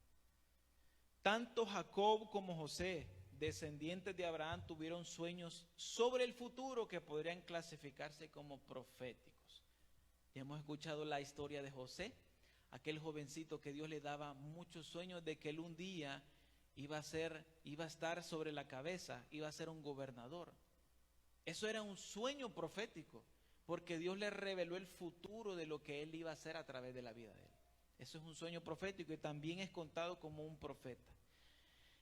Tanto Jacob como José, descendientes de Abraham, tuvieron sueños sobre el futuro que podrían clasificarse como proféticos. Ya hemos escuchado la historia de José, aquel jovencito que Dios le daba muchos sueños de que él un día iba a estar sobre la cabeza, iba a ser un gobernador. Eso era un sueño profético, porque Dios le reveló el futuro de lo que él iba a hacer a través de la vida de él. Eso es un sueño profético y también es contado como un profeta.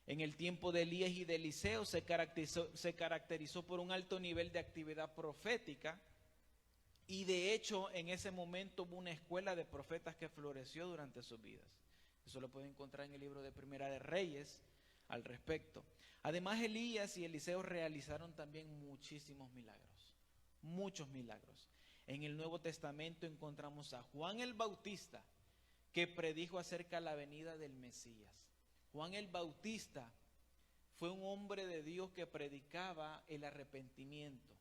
En el tiempo de Elías y de Eliseo se caracterizó por un alto nivel de actividad profética, y de hecho en ese momento hubo una escuela de profetas que floreció durante sus vidas. Eso lo pueden encontrar en el libro de Primera de Reyes al respecto. Además, Elías y Eliseo realizaron también muchísimos milagros, muchos milagros. En el Nuevo Testamento encontramos a Juan el Bautista, que predijo acerca de la venida del Mesías. Juan el Bautista fue un hombre de Dios que predicaba el arrepentimiento.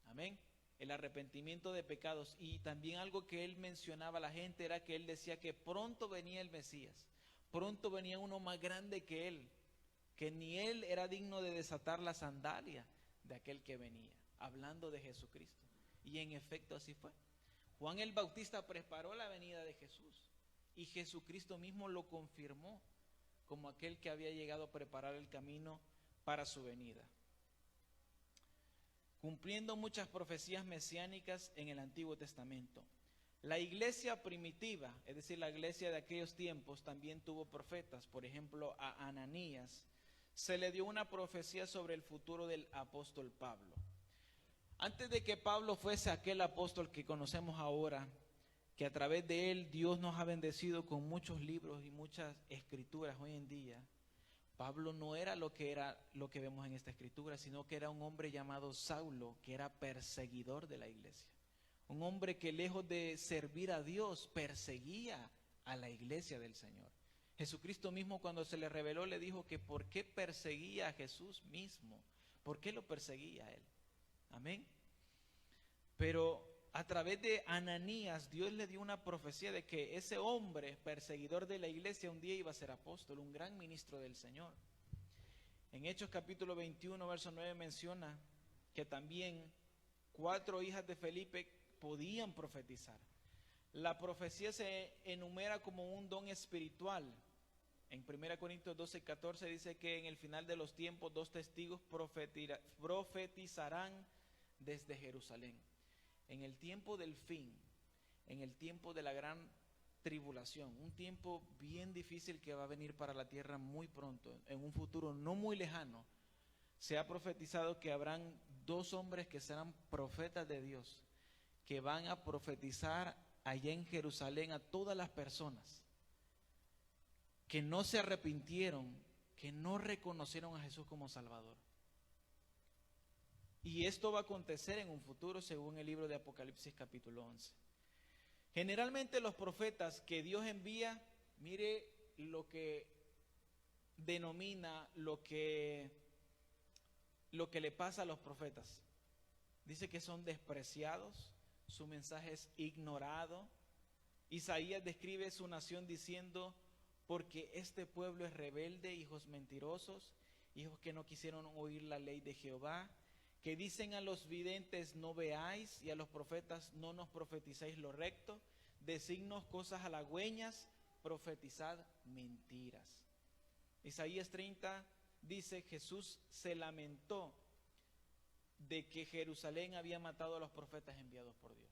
Amén. El arrepentimiento de pecados. Y también algo que él mencionaba a la gente era que él decía que pronto venía el Mesías. Pronto venía uno más grande que él, que ni él era digno de desatar la sandalia de aquel que venía, hablando de Jesucristo. Y en efecto así fue. Juan el Bautista preparó la venida de Jesús y Jesucristo mismo lo confirmó como aquel que había llegado a preparar el camino para su venida, cumpliendo muchas profecías mesiánicas en el Antiguo Testamento. La iglesia primitiva, es decir, la iglesia de aquellos tiempos, también tuvo profetas. Por ejemplo, a Ananías se le dio una profecía sobre el futuro del apóstol Pablo. Antes de que Pablo fuese aquel apóstol que conocemos ahora, que a través de él Dios nos ha bendecido con muchos libros y muchas escrituras hoy en día, Pablo no era lo que vemos en esta escritura, sino que era un hombre llamado Saulo, que era perseguidor de la iglesia. Un hombre que lejos de servir a Dios, perseguía a la iglesia del Señor. Jesucristo mismo, cuando se le reveló, le dijo que por qué perseguía a Jesús mismo, por qué lo perseguía a él. Amén. Pero a través de Ananías, Dios le dio una profecía de que ese hombre perseguidor de la iglesia un día iba a ser apóstol, un gran ministro del Señor. En Hechos capítulo 21, verso 9 menciona que también 4 hijas de Felipe podían profetizar. La profecía se enumera como un don espiritual. En 1 Corintios 12, 14 dice que en el final de los tiempos 2 testigos profetizarán desde Jerusalén. En el tiempo del fin, en el tiempo de la gran tribulación, un tiempo bien difícil que va a venir para la tierra muy pronto, en un futuro no muy lejano, se ha profetizado que habrán 2 hombres que serán profetas de Dios, que van a profetizar allá en Jerusalén a todas las personas que no se arrepintieron, que no reconocieron a Jesús como Salvador. Y esto va a acontecer en un futuro según el libro de Apocalipsis capítulo 11. Generalmente los profetas que Dios envía, mire lo que denomina, lo que le pasa a los profetas. Dice que son despreciados, su mensaje es ignorado. Isaías describe su nación diciendo: porque este pueblo es rebelde, hijos mentirosos, hijos que no quisieron oír la ley de Jehová, que dicen a los videntes no veáis, y a los profetas no nos profeticéis lo recto, designos cosas halagüeñas, profetizad mentiras. Isaías 30 dice: Jesús se lamentó de que Jerusalén había matado a los profetas enviados por Dios.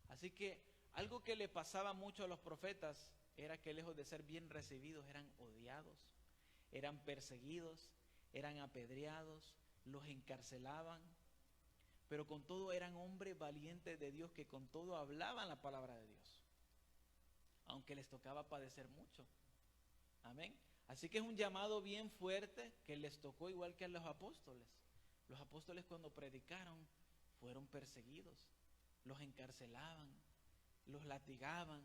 Así que algo que le pasaba mucho a los profetas era que lejos de ser bien recibidos, eran odiados, eran perseguidos, eran apedreados, los encarcelaban, pero con todo eran hombres valientes de Dios que con todo hablaban la palabra de Dios, aunque les tocaba padecer mucho. Amén. Así que es un llamado bien fuerte que les tocó, igual que a los apóstoles. Los apóstoles, cuando predicaron, fueron perseguidos, los encarcelaban, los latigaban,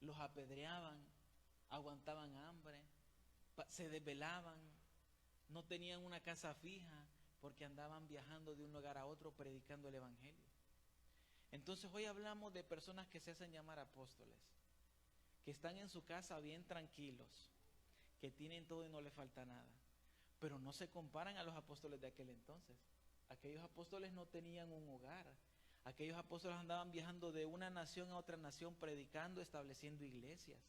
los apedreaban, aguantaban hambre, se desvelaban, no tenían una casa fija porque andaban viajando de un lugar a otro predicando el evangelio. Entonces hoy hablamos de personas que se hacen llamar apóstoles, que están en su casa bien tranquilos, que tienen todo y no les falta nada. Pero no se comparan a los apóstoles de aquel entonces. Aquellos apóstoles no tenían un hogar. Aquellos apóstoles andaban viajando de una nación a otra nación, predicando, estableciendo iglesias,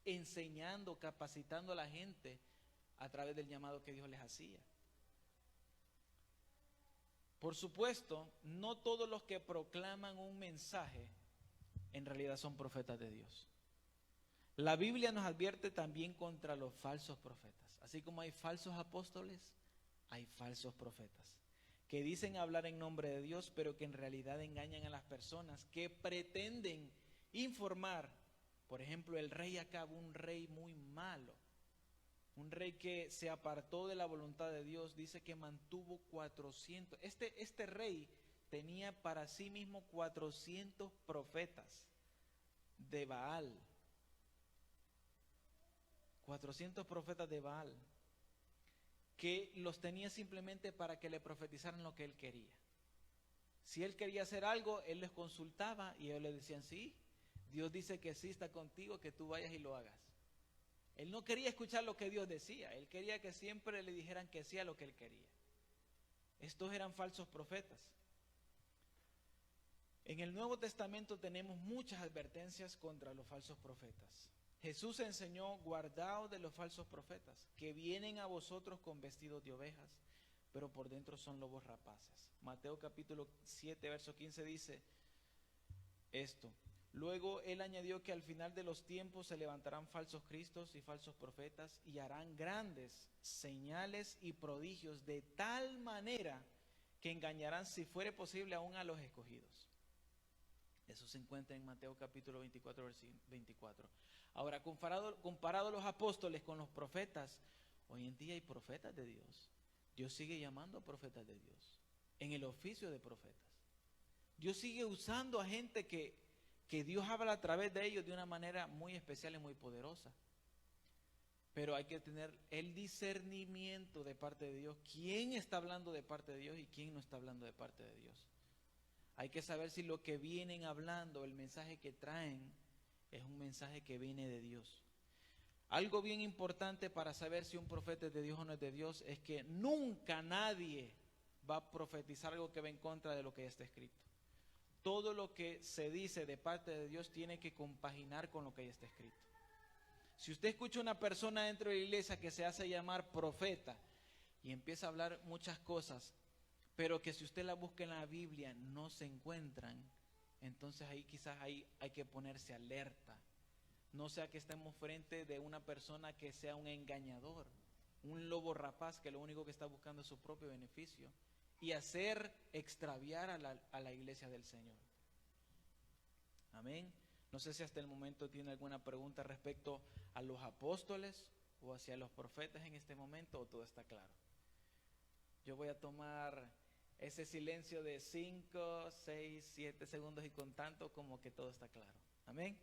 enseñando, capacitando a la gente a través del llamado que Dios les hacía. Por supuesto, no todos los que proclaman un mensaje en realidad son profetas de Dios. La Biblia nos advierte también contra los falsos profetas. Así como hay falsos apóstoles, hay falsos profetas que dicen hablar en nombre de Dios, pero que en realidad engañan a las personas, que pretenden informar. Por ejemplo, el rey Acab, un rey muy malo, un rey que se apartó de la voluntad de Dios, dice que mantuvo 400. Este rey tenía para sí mismo 400 profetas de Baal. 400 profetas de Baal, que los tenía simplemente para que le profetizaran lo que él quería. Si él quería hacer algo, él les consultaba y ellos le decían, sí, Dios dice que sí está contigo, que tú vayas y lo hagas. Él no quería escuchar lo que Dios decía, él quería que siempre le dijeran que sí a lo que él quería. Estos eran falsos profetas. En el Nuevo Testamento tenemos muchas advertencias contra los falsos profetas. Jesús enseñó, guardaos de los falsos profetas, que vienen a vosotros con vestidos de ovejas, pero por dentro son lobos rapaces. Mateo capítulo 7, verso 15 dice esto. Luego él añadió que al final de los tiempos se levantarán falsos cristos y falsos profetas y harán grandes señales y prodigios de tal manera que engañarán, si fuere posible, aún a los escogidos. Eso se encuentra en Mateo capítulo 24, versículo 24. Ahora, comparado los apóstoles con los profetas, hoy en día hay profetas de Dios. Dios sigue llamando a profetas de Dios en el oficio de profetas. Dios sigue usando a gente que Dios habla a través de ellos de una manera muy especial y muy poderosa. Pero hay que tener el discernimiento de parte de Dios. ¿Quién está hablando de parte de Dios y quién no está hablando de parte de Dios? Hay que saber si lo que vienen hablando, el mensaje que traen, es un mensaje que viene de Dios. Algo bien importante para saber si un profeta es de Dios o no es de Dios es que nunca nadie va a profetizar algo que va en contra de lo que ya está escrito. Todo lo que se dice de parte de Dios tiene que compaginar con lo que ya está escrito. Si usted escucha a una persona dentro de la iglesia que se hace llamar profeta y empieza a hablar muchas cosas, pero que si usted la busca en la Biblia no se encuentran, entonces ahí quizás hay que ponerse alerta. No sea que estemos frente de una persona que sea un engañador, un lobo rapaz que lo único que está buscando es su propio beneficio y hacer extraviar a la iglesia del Señor. Amén. No sé si hasta el momento tiene alguna pregunta respecto a los apóstoles o hacia los profetas en este momento, o todo está claro. Yo voy a tomar ese silencio de 5, 6, 7 segundos y con tanto como que todo está claro. Amén.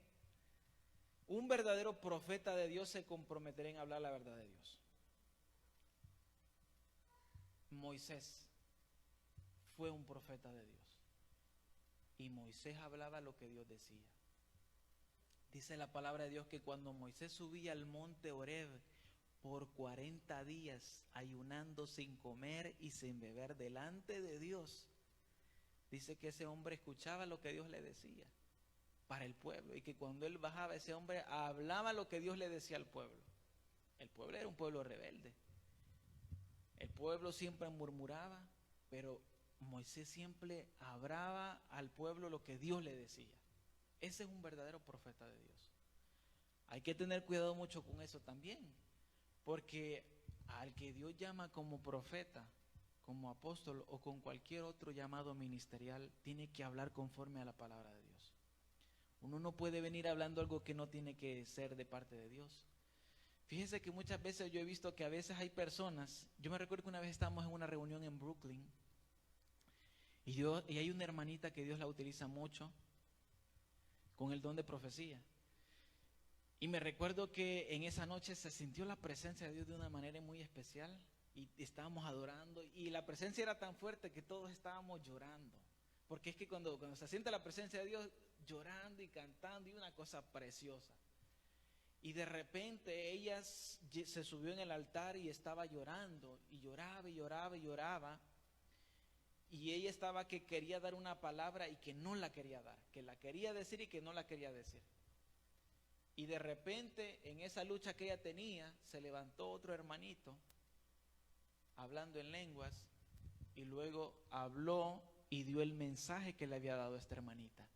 Un verdadero profeta de Dios se comprometerá en hablar la verdad de Dios. Moisés fue un profeta de Dios y Moisés hablaba lo que Dios decía. Dice la palabra de Dios que cuando Moisés subía al monte Horeb por 40 días ayunando sin comer y sin beber delante de Dios, dice que ese hombre escuchaba lo que Dios le decía para el pueblo y que cuando él bajaba, ese hombre hablaba lo que Dios le decía al pueblo. El pueblo era un pueblo rebelde. El pueblo siempre murmuraba, pero Moisés siempre hablaba al pueblo lo que Dios le decía. Ese es un verdadero profeta de Dios. Hay que tener cuidado mucho con eso también, porque al que Dios llama como profeta, como apóstol o con cualquier otro llamado ministerial, tiene que hablar conforme a la palabra de Dios. Uno no puede venir hablando algo que no tiene que ser de parte de Dios. Fíjese que muchas veces yo he visto que a veces hay personas, yo me recuerdo que una vez estábamos en una reunión en Brooklyn y hay una hermanita que Dios la utiliza mucho con el don de profecía. Y me recuerdo que en esa noche se sintió la presencia de Dios de una manera muy especial y estábamos adorando y la presencia era tan fuerte que todos estábamos llorando. Porque es que cuando se siente la presencia de Dios, llorando y cantando y una cosa preciosa. Y de repente ella se subió en el altar y estaba llorando, y lloraba y lloraba y lloraba. Y ella estaba que quería dar una palabra y que no la quería dar, que la quería decir y que no la quería decir. Y de repente en esa lucha que ella tenía, se levantó otro hermanito hablando en lenguas y luego habló y dio el mensaje que le había dado esta hermanita.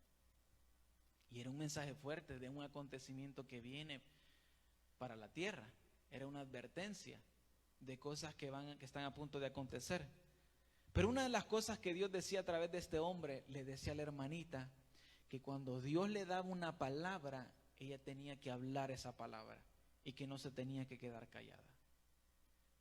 Y era un mensaje fuerte de un acontecimiento que viene para la tierra. Era una advertencia de cosas que están a punto de acontecer. Pero una de las cosas que Dios decía a través de este hombre, le decía a la hermanita que cuando Dios le daba una palabra, ella tenía que hablar esa palabra y que no se tenía que quedar callada.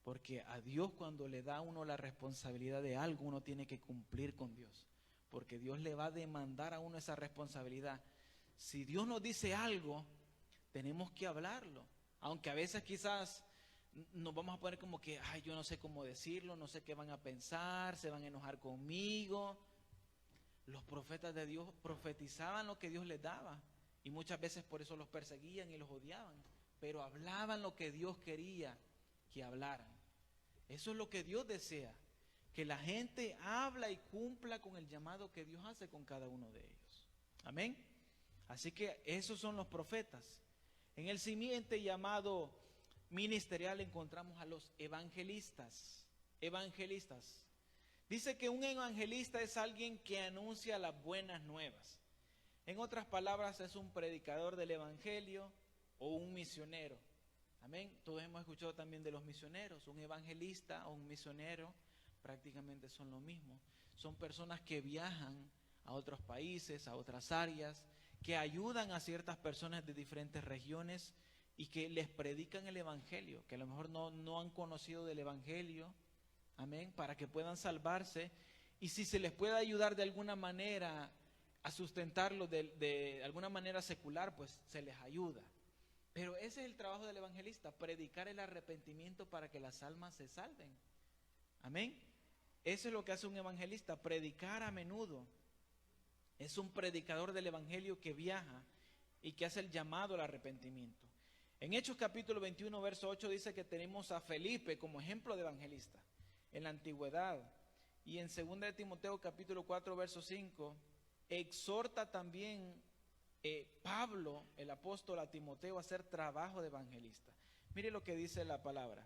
Porque a Dios, cuando le da a uno la responsabilidad de algo, uno tiene que cumplir con Dios, porque Dios le va a demandar a uno esa responsabilidad. Si Dios nos dice algo, tenemos que hablarlo, aunque a veces quizás nos vamos a poner como que, ay, yo no sé cómo decirlo, no sé qué van a pensar, se van a enojar conmigo. Los profetas de Dios profetizaban lo que Dios les daba, y muchas veces por eso los perseguían y los odiaban, pero hablaban lo que Dios quería que hablaran. Eso es lo que Dios desea, que la gente habla y cumpla con el llamado que Dios hace con cada uno de ellos. Amén. Así que esos son los profetas. En el siguiente llamado ministerial encontramos a los evangelistas. Evangelistas. Dice que un evangelista es alguien que anuncia las buenas nuevas. En otras palabras, es un predicador del evangelio o un misionero. Amén. Todos hemos escuchado también de los misioneros. Un evangelista o un misionero prácticamente son lo mismo. Son personas que viajan a otros países, a otras áreas, que ayudan a ciertas personas de diferentes regiones y que les predican el evangelio, que a lo mejor no han conocido del evangelio. Amén. Para que puedan salvarse, y si se les puede ayudar de alguna manera a sustentarlo de alguna manera secular, pues se les ayuda. Pero ese es el trabajo del evangelista, predicar el arrepentimiento para que las almas se salven. Amén. Eso es lo que hace un evangelista, predicar a menudo. Es un predicador del evangelio que viaja y que hace el llamado al arrepentimiento. En Hechos capítulo 21, verso 8 dice que tenemos a Felipe como ejemplo de evangelista en la antigüedad. Y en 2 de Timoteo capítulo 4, verso 5, exhorta también Pablo, el apóstol, a Timoteo a hacer trabajo de evangelista. Mire lo que dice la palabra.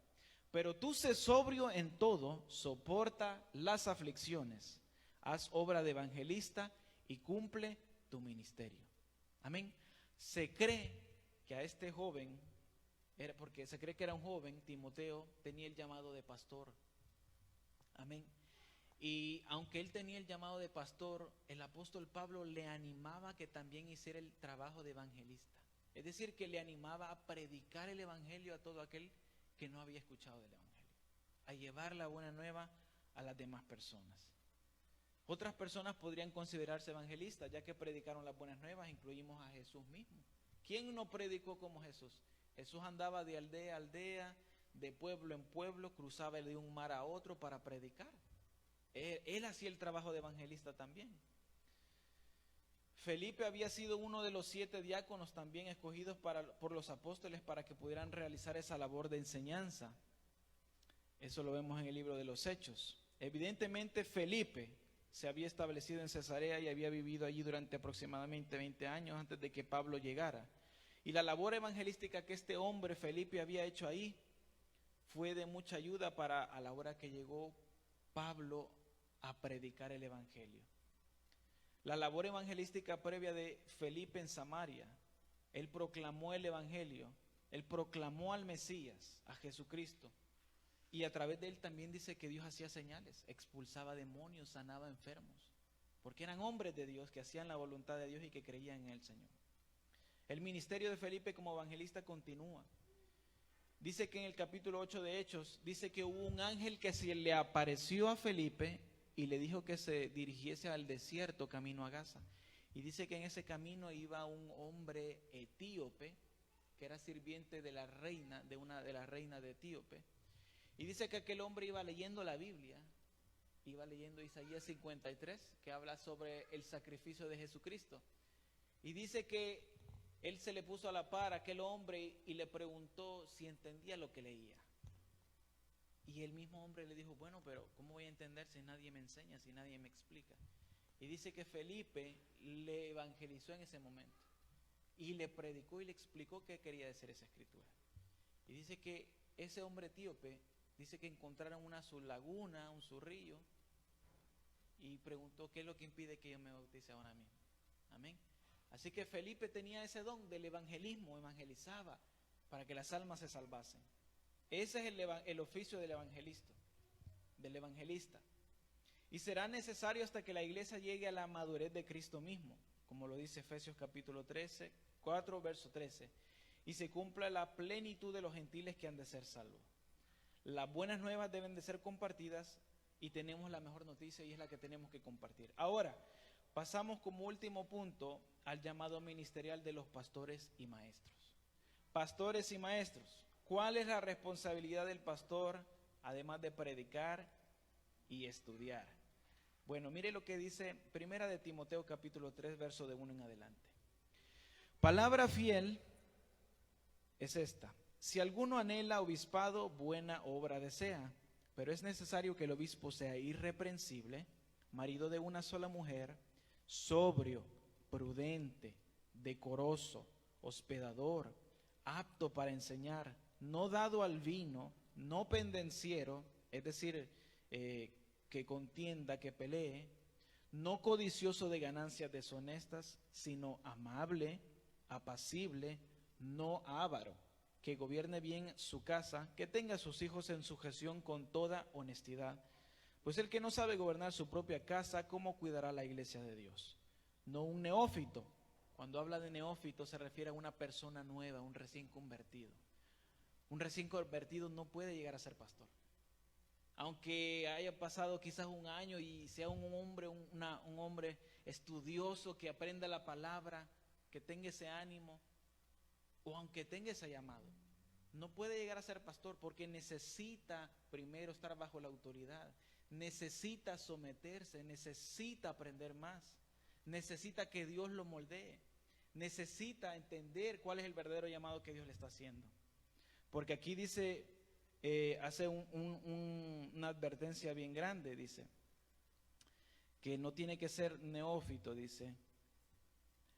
Pero tú sé sobrio en todo, soporta las aflicciones, haz obra de evangelista y cumple tu ministerio. Amén. Se cree que a este joven, porque se cree que era un joven, Timoteo tenía el llamado de pastor. Amén. Y aunque él tenía el llamado de pastor, el apóstol Pablo le animaba a que también hiciera el trabajo de evangelista. Es decir, que le animaba a predicar el evangelio a todo aquel que no había escuchado del evangelio, a llevar la buena nueva a las demás personas. Otras personas podrían considerarse evangelistas, ya que predicaron las buenas nuevas. Incluimos a Jesús mismo. ¿Quién no predicó como Jesús? Jesús andaba de aldea a aldea, de pueblo en pueblo, cruzaba de un mar a otro para predicar. Él hacía el trabajo de evangelista también. Felipe había sido uno de los 7 diáconos también escogidos por los apóstoles para que pudieran realizar esa labor de enseñanza. Eso lo vemos en el libro de los Hechos. Evidentemente Felipe se había establecido en Cesarea y había vivido allí durante aproximadamente 20 años antes de que Pablo llegara. Y la labor evangelística que este hombre Felipe había hecho ahí fue de mucha ayuda para a la hora que llegó Pablo a predicar el evangelio. La labor evangelística previa de Felipe en Samaria, él proclamó el evangelio, él proclamó al Mesías, a Jesucristo, y a través de él también dice que Dios hacía señales, expulsaba demonios, sanaba enfermos, porque eran hombres de Dios que hacían la voluntad de Dios y que creían en el Señor. El ministerio de Felipe como evangelista continúa. Dice que en el capítulo 8 de Hechos, dice que hubo un ángel que se le apareció a Felipe y le dijo que se dirigiese al desierto camino a Gaza. Y dice que en ese camino iba un hombre etíope, que era sirviente de la reina, de una de las reinas de Etíope. Y dice que aquel hombre iba leyendo la Biblia, iba leyendo Isaías 53, que habla sobre el sacrificio de Jesucristo. Y dice que él se le puso a la par a aquel hombre y le preguntó si entendía lo que leía. Y el mismo hombre le dijo, bueno, pero ¿cómo voy a entender si nadie me enseña, si nadie me explica? Y dice que Felipe le evangelizó en ese momento y le predicó y le explicó qué quería decir esa escritura. Y dice que ese hombre etíope, dice que encontraron una su laguna, un su río, y preguntó qué es lo que impide que yo me bautice ahora mismo. Amén. Así que Felipe tenía ese don del evangelismo, evangelizaba para que las almas se salvasen. Ese es el oficio del evangelista. Y será necesario hasta que la iglesia llegue a la madurez de Cristo mismo, como lo dice Efesios capítulo 4, verso 13, y se cumpla la plenitud de los gentiles que han de ser salvos. Las buenas nuevas deben de ser compartidas y tenemos la mejor noticia y es la que tenemos que compartir. Ahora, pasamos como último punto al llamado ministerial de los pastores y maestros. Pastores y maestros. ¿Cuál es la responsabilidad del pastor, además de predicar y estudiar? Bueno, mire lo que dice Primera de Timoteo capítulo 3, verso de 1 en adelante. Palabra fiel es esta: si alguno anhela obispado, buena obra desea, pero es necesario que el obispo sea irreprensible, marido de una sola mujer, sobrio, prudente, decoroso, hospedador, apto para enseñar, no dado al vino, no pendenciero, es decir, que contienda, que pelee, no codicioso de ganancias deshonestas, sino amable, apacible, no avaro, que gobierne bien su casa, que tenga a sus hijos en sujeción con toda honestidad. Pues el que no sabe gobernar su propia casa, ¿cómo cuidará la iglesia de Dios? No un neófito. Cuando habla de neófito se refiere a una persona nueva, un recién convertido. Un recién convertido no puede llegar a ser pastor. Aunque haya pasado quizás un año y sea un hombre estudioso que aprenda la palabra, que tenga ese ánimo, o aunque tenga ese llamado, no puede llegar a ser pastor porque necesita primero estar bajo la autoridad, necesita someterse, necesita aprender más, necesita que Dios lo moldee, necesita entender cuál es el verdadero llamado que Dios le está haciendo. Porque aquí dice, hace una advertencia bien grande, dice, que no tiene que ser neófito, dice,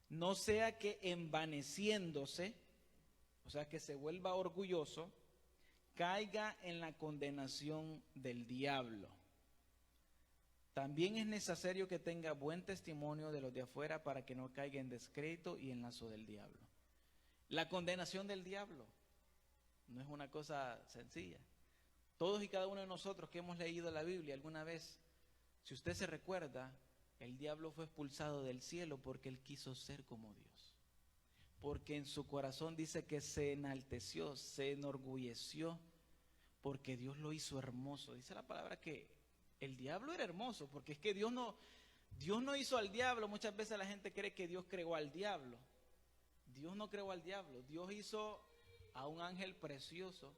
no sea que envaneciéndose, o sea que se vuelva orgulloso, caiga en la condenación del diablo. También es necesario que tenga buen testimonio de los de afuera para que no caiga en descrédito y en lazo del diablo. La condenación del diablo no es una cosa sencilla. Todos y cada uno de nosotros que hemos leído la Biblia alguna vez, si usted se recuerda, el diablo fue expulsado del cielo porque él quiso ser como Dios. Porque en su corazón dice que se enalteció, se enorgulleció, porque Dios lo hizo hermoso. Dice la palabra que el diablo era hermoso, porque es que Dios no hizo al diablo. Muchas veces la gente cree que Dios creó al diablo. Dios no creó al diablo. Dios hizo a un ángel precioso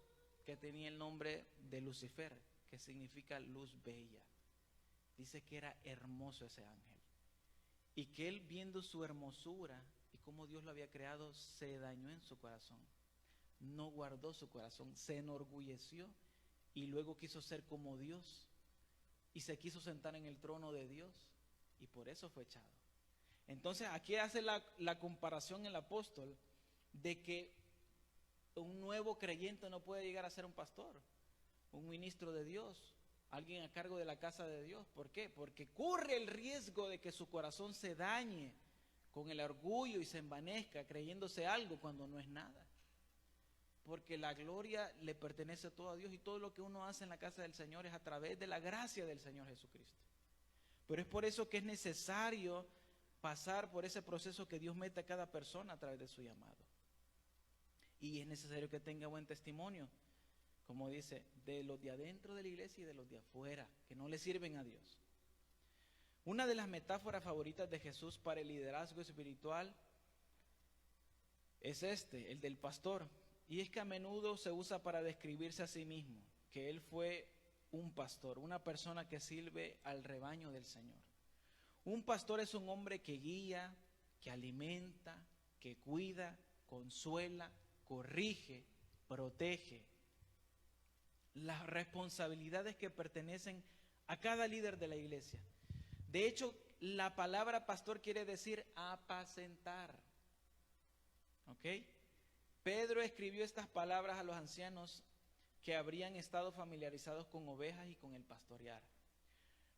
que tenía el nombre de Lucifer, que significa luz bella. Dice que era hermoso ese ángel. Y que él, viendo su hermosura y cómo Dios lo había creado, se dañó en su corazón. No guardó su corazón, se enorgulleció y luego quiso ser como Dios. Y se quiso sentar en el trono de Dios y por eso fue echado. Entonces aquí hace la comparación el apóstol de que un nuevo creyente no puede llegar a ser un pastor, un ministro de Dios, alguien a cargo de la casa de Dios. ¿Por qué? Porque corre el riesgo de que su corazón se dañe con el orgullo y se envanezca creyéndose algo cuando no es nada. Porque la gloria le pertenece todo a Dios y todo lo que uno hace en la casa del Señor es a través de la gracia del Señor Jesucristo. Pero es por eso que es necesario pasar por ese proceso que Dios mete a cada persona a través de su llamado. Y es necesario que tenga buen testimonio, como dice, de los de adentro de la iglesia y de los de afuera, que no le sirven a Dios. Una de las metáforas favoritas de Jesús para el liderazgo espiritual es el del pastor. Y es que a menudo se usa para describirse a sí mismo, que él fue un pastor, una persona que sirve al rebaño del Señor. Un pastor es un hombre que guía, que alimenta, que cuida, consuela, corrige, protege. Las responsabilidades que pertenecen a cada líder de la iglesia. De hecho, la palabra pastor quiere decir apacentar. ¿Ok? Pedro escribió estas palabras a los ancianos que habrían estado familiarizados con ovejas y con el pastorear.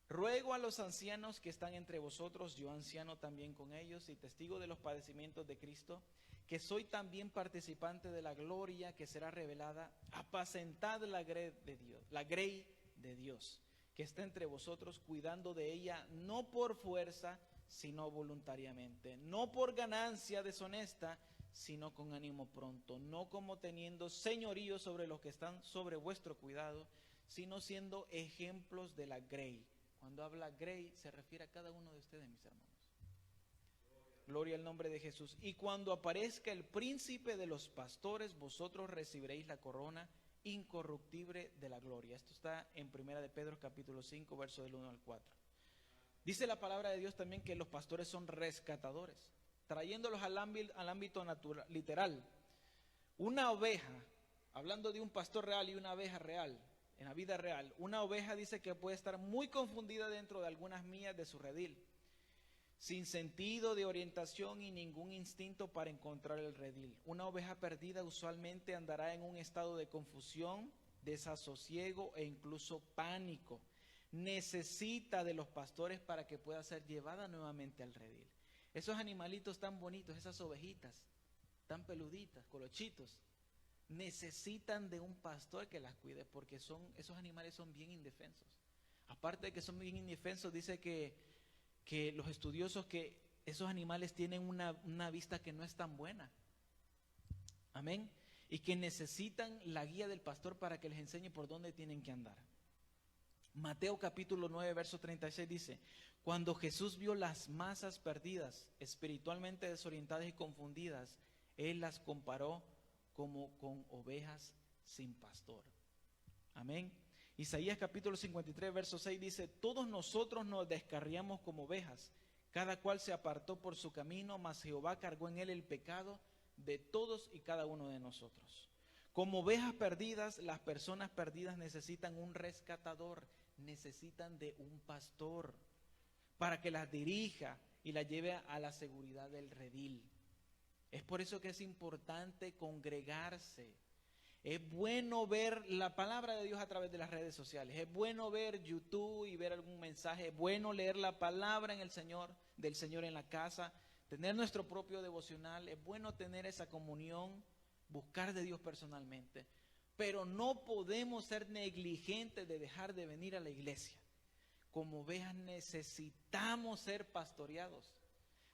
Ruego a los ancianos que están entre vosotros, yo anciano también con ellos y testigo de los padecimientos de Cristo, que soy también participante de la gloria que será revelada, apacentad la grey de Dios, que está entre vosotros, cuidando de ella, no por fuerza, sino voluntariamente, no por ganancia deshonesta, sino con ánimo pronto, no como teniendo señorío sobre los que están sobre vuestro cuidado, sino siendo ejemplos de la grey. Cuando habla grey se refiere a cada uno de ustedes, mis hermanos. Gloria al nombre de Jesús. Y cuando aparezca el príncipe de los pastores, vosotros recibiréis la corona incorruptible de la gloria. Esto está en 1 de Pedro capítulo 5, verso del 1 al 4. Dice la palabra de Dios también que los pastores son rescatadores, trayéndolos al ámbito natural, literal. Una oveja, hablando de un pastor real y una oveja real, en la vida real, una oveja dice que puede estar muy confundida dentro de algunas millas de su redil, sin sentido de orientación y ningún instinto para encontrar el redil. Una oveja perdida usualmente andará en un estado de confusión, desasosiego e incluso pánico. Necesita de los pastores para que pueda ser llevada nuevamente al redil. Esos animalitos tan bonitos, esas ovejitas tan peluditas, colochitos, necesitan de un pastor que las cuide, porque esos animales son bien indefensos. Aparte de que son bien indefensos, dice que los estudiosos que esos animales tienen una vista que no es tan buena. Amén. Y que necesitan la guía del pastor para que les enseñe por dónde tienen que andar. Mateo capítulo 9, verso 36 dice: cuando Jesús vio las masas perdidas, espiritualmente desorientadas y confundidas, Él las comparó como con ovejas sin pastor. Amén. Isaías capítulo 53, verso 6 dice: todos nosotros nos descarriamos como ovejas, cada cual se apartó por su camino, mas Jehová cargó en él el pecado de todos y cada uno de nosotros. Como ovejas perdidas, las personas perdidas necesitan un rescatador, necesitan de un pastor para que las dirija y las lleve a la seguridad del redil. Es por eso que es importante congregarse. Es bueno ver la palabra de Dios a través de las redes sociales. Es bueno ver YouTube y ver algún mensaje. Es bueno leer la palabra del Señor en la casa. Tener nuestro propio devocional. Es bueno tener esa comunión. Buscar de Dios personalmente. Pero no podemos ser negligentes de dejar de venir a la iglesia. Como ovejas necesitamos ser pastoreados.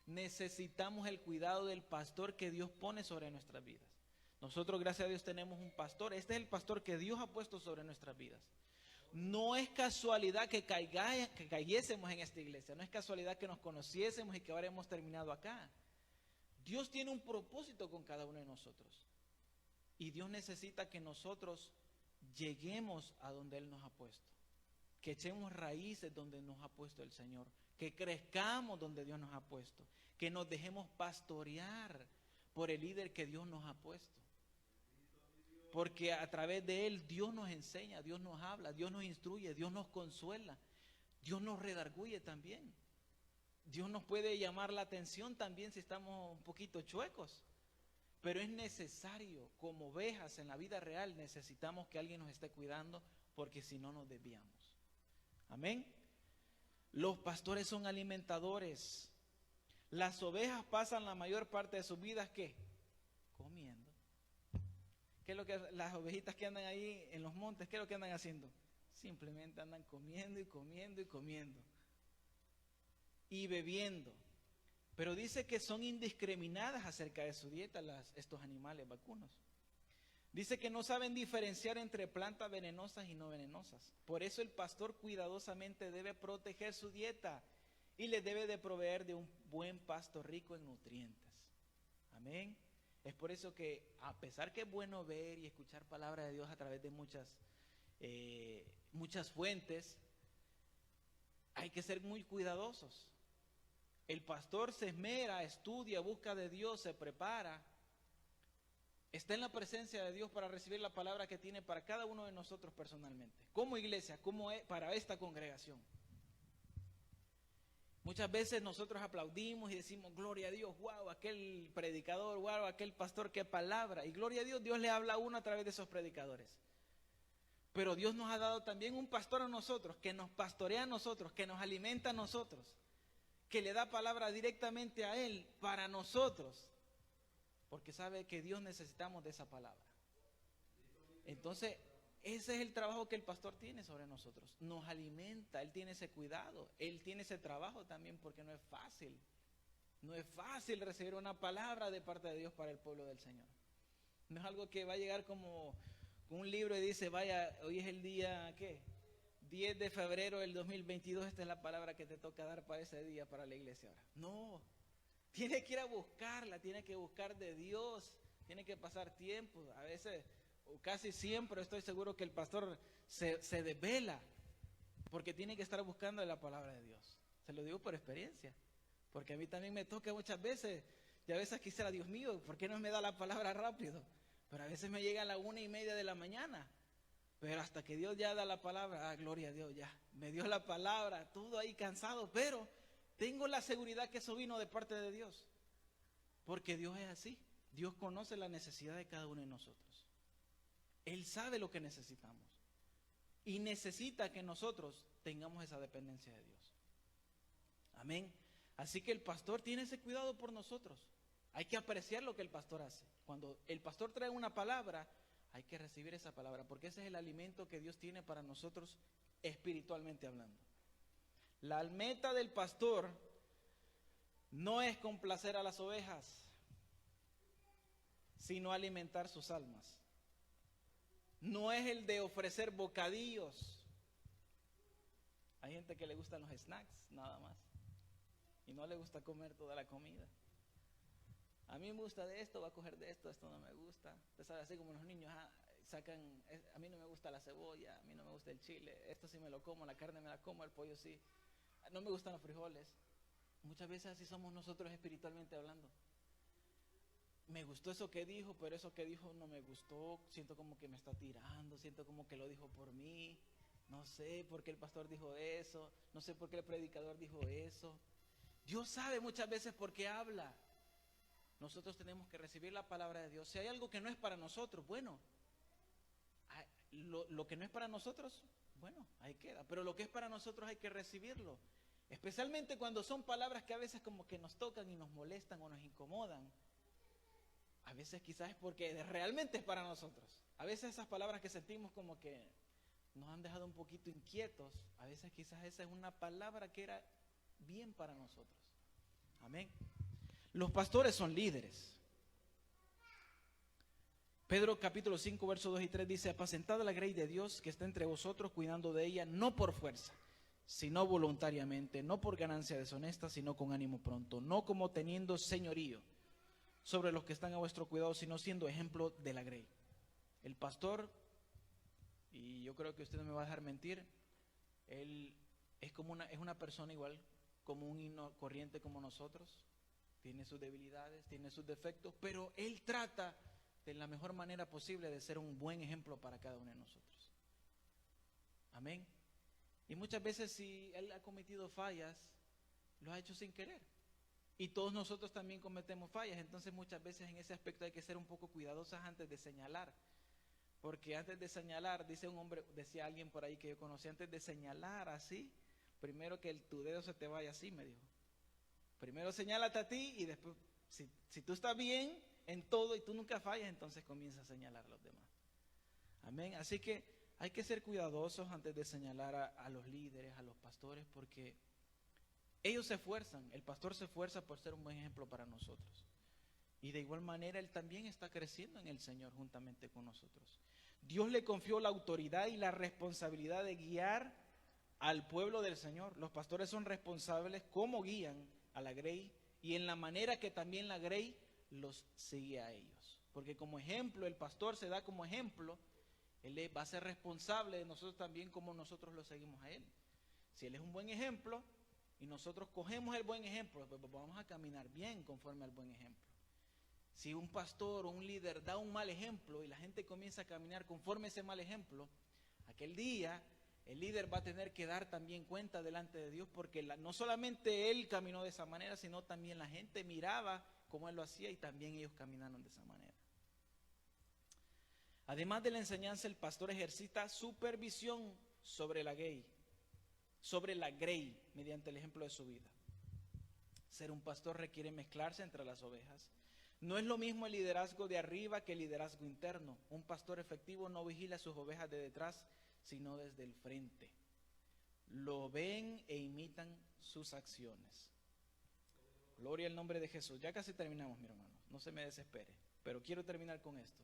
Necesitamos el cuidado del pastor que Dios pone sobre nuestras vidas. Nosotros, gracias a Dios, tenemos un pastor. Este es el pastor que Dios ha puesto sobre nuestras vidas. No es casualidad que cayésemos en esta iglesia. No es casualidad que nos conociésemos y que ahora hemos terminado acá. Dios tiene un propósito con cada uno de nosotros. Y Dios necesita que nosotros lleguemos a donde Él nos ha puesto. Que echemos raíces donde nos ha puesto el Señor. Que crezcamos donde Dios nos ha puesto. Que nos dejemos pastorear por el líder que Dios nos ha puesto. Porque a través de Él Dios nos enseña, Dios nos habla, Dios nos instruye, Dios nos consuela, Dios nos redarguye también. Dios nos puede llamar la atención también si estamos un poquito chuecos. Pero es necesario, como ovejas en la vida real, necesitamos que alguien nos esté cuidando, porque si no nos desviamos. Amén. Los pastores son alimentadores. Las ovejas pasan la mayor parte de sus vidas, ¿qué? Comiendo. ¿Qué es lo que las ovejitas que andan ahí en los montes, qué es lo que andan haciendo? Simplemente andan comiendo y comiendo y comiendo. Y bebiendo. Pero dice que son indiscriminadas acerca de su dieta estos animales vacunos. Dice que no saben diferenciar entre plantas venenosas y no venenosas. Por eso el pastor cuidadosamente debe proteger su dieta y les debe de proveer de un buen pasto rico en nutrientes. Amén. Es por eso que, a pesar que es bueno ver y escuchar palabra de Dios a través de muchas fuentes, hay que ser muy cuidadosos. El pastor se esmera, estudia, busca de Dios, se prepara, está en la presencia de Dios para recibir la palabra que tiene para cada uno de nosotros personalmente, como iglesia, como para esta congregación. Muchas veces nosotros aplaudimos y decimos, gloria a Dios, wow, aquel predicador, wow, aquel pastor, qué palabra. Y gloria a Dios, Dios le habla a uno a través de esos predicadores. Pero Dios nos ha dado también un pastor a nosotros, que nos pastorea a nosotros, que nos alimenta a nosotros, que le da palabra directamente a Él para nosotros, porque sabe que Dios necesitamos de esa palabra. Entonces, ese es el trabajo que el pastor tiene sobre nosotros. Nos alimenta, Él tiene ese cuidado, Él tiene ese trabajo también, porque no es fácil. No es fácil recibir una palabra de parte de Dios para el pueblo del Señor. No es algo que va a llegar como un libro y dice, vaya, hoy es el día, ¿qué? 10 de febrero del 2022, esta es la palabra que te toca dar para ese día, para la iglesia ahora. No, tiene que ir a buscarla, tiene que buscar de Dios, tiene que pasar tiempo. A veces, o casi siempre, estoy seguro que el pastor se desvela, porque tiene que estar buscando la palabra de Dios. Se lo digo por experiencia, porque a mí también me toca muchas veces, y a veces quisiera, Dios mío, ¿por qué no me da la palabra rápido? Pero a veces me llega a la 1:30 de la mañana. Pero hasta que Dios ya da la palabra, gloria a Dios, ya me dio la palabra, todo ahí cansado, pero tengo la seguridad que eso vino de parte de Dios. Porque Dios es así. Dios conoce la necesidad de cada uno de nosotros. Él sabe lo que necesitamos. Y necesita que nosotros tengamos esa dependencia de Dios. Amén. Así que el pastor tiene ese cuidado por nosotros. Hay que apreciar lo que el pastor hace. Cuando el pastor trae una palabra, hay que recibir esa palabra, porque ese es el alimento que Dios tiene para nosotros espiritualmente hablando. La meta del pastor no es complacer a las ovejas, sino alimentar sus almas. No es el de ofrecer bocadillos. Hay gente que le gustan los snacks, nada más, y no le gusta comer toda la comida. A mí me gusta de esto, va a coger de esto, esto no me gusta. Usted sabe, así como los niños sacan, a mí no me gusta la cebolla, a mí no me gusta el chile, esto sí me lo como, la carne me la como, el pollo sí. No me gustan los frijoles. Muchas veces así somos nosotros espiritualmente hablando. Me gustó eso que dijo, pero eso que dijo no me gustó, siento como que me está tirando, siento como que lo dijo por mí. No sé por qué el pastor dijo eso, no sé por qué el predicador dijo eso. Dios sabe muchas veces por qué habla. Nosotros tenemos que recibir la palabra de Dios. Si hay algo que no es para nosotros, bueno, lo que no es para nosotros, bueno, ahí queda. Pero lo que es para nosotros hay que recibirlo. Especialmente cuando son palabras que a veces como que nos tocan y nos molestan o nos incomodan. A veces quizás es porque realmente es para nosotros. A veces esas palabras que sentimos como que nos han dejado un poquito inquietos, a veces quizás esa es una palabra que era bien para nosotros. Amén. Los pastores son líderes. Pedro capítulo 5, versos 2 y 3 dice, apacentad la grey de Dios que está entre vosotros, cuidando de ella, no por fuerza, sino voluntariamente, no por ganancia deshonesta, sino con ánimo pronto, no como teniendo señorío sobre los que están a vuestro cuidado, sino siendo ejemplo de la grey. El pastor, y yo creo que usted no me va a dejar mentir, él es una persona igual, como un hino corriente como nosotros. Tiene sus debilidades, tiene sus defectos, pero él trata de la mejor manera posible de ser un buen ejemplo para cada uno de nosotros. Amén. Y muchas veces si él ha cometido fallas, lo ha hecho sin querer. Y todos nosotros también cometemos fallas, entonces muchas veces en ese aspecto hay que ser un poco cuidadosos antes de señalar. Porque antes de señalar, dice un hombre, decía alguien por ahí que yo conocí, antes de señalar así, primero que tu dedo se te vaya así, me dijo. Primero señálate a ti y después, si tú estás bien en todo y tú nunca fallas, entonces comienza a señalar a los demás. Amén. Así que hay que ser cuidadosos antes de señalar a los líderes, a los pastores, porque ellos se esfuerzan, el pastor se esfuerza por ser un buen ejemplo para nosotros. Y de igual manera él también está creciendo en el Señor juntamente con nosotros. Dios le confió la autoridad y la responsabilidad de guiar al pueblo del Señor. Los pastores son responsables cómo guían a la grey y en la manera que también la grey los sigue a ellos. Porque como ejemplo, el pastor se da como ejemplo, él va a ser responsable de nosotros también como nosotros lo seguimos a él. Si él es un buen ejemplo, y nosotros cogemos el buen ejemplo, pues vamos a caminar bien conforme al buen ejemplo. Si un pastor o un líder da un mal ejemplo y la gente comienza a caminar conforme ese mal ejemplo, aquel día el líder va a tener que dar también cuenta delante de Dios, porque no solamente él caminó de esa manera, sino también la gente miraba cómo él lo hacía y también ellos caminaron de esa manera. Además de la enseñanza, el pastor ejercita supervisión sobre la grey, mediante el ejemplo de su vida. Ser un pastor requiere mezclarse entre las ovejas. No es lo mismo el liderazgo de arriba que el liderazgo interno. Un pastor efectivo no vigila a sus ovejas de detrás, sino desde el frente. Lo ven e imitan sus acciones. Gloria al nombre de Jesús. Ya casi terminamos, mi hermano. No se me desespere, pero quiero terminar con esto.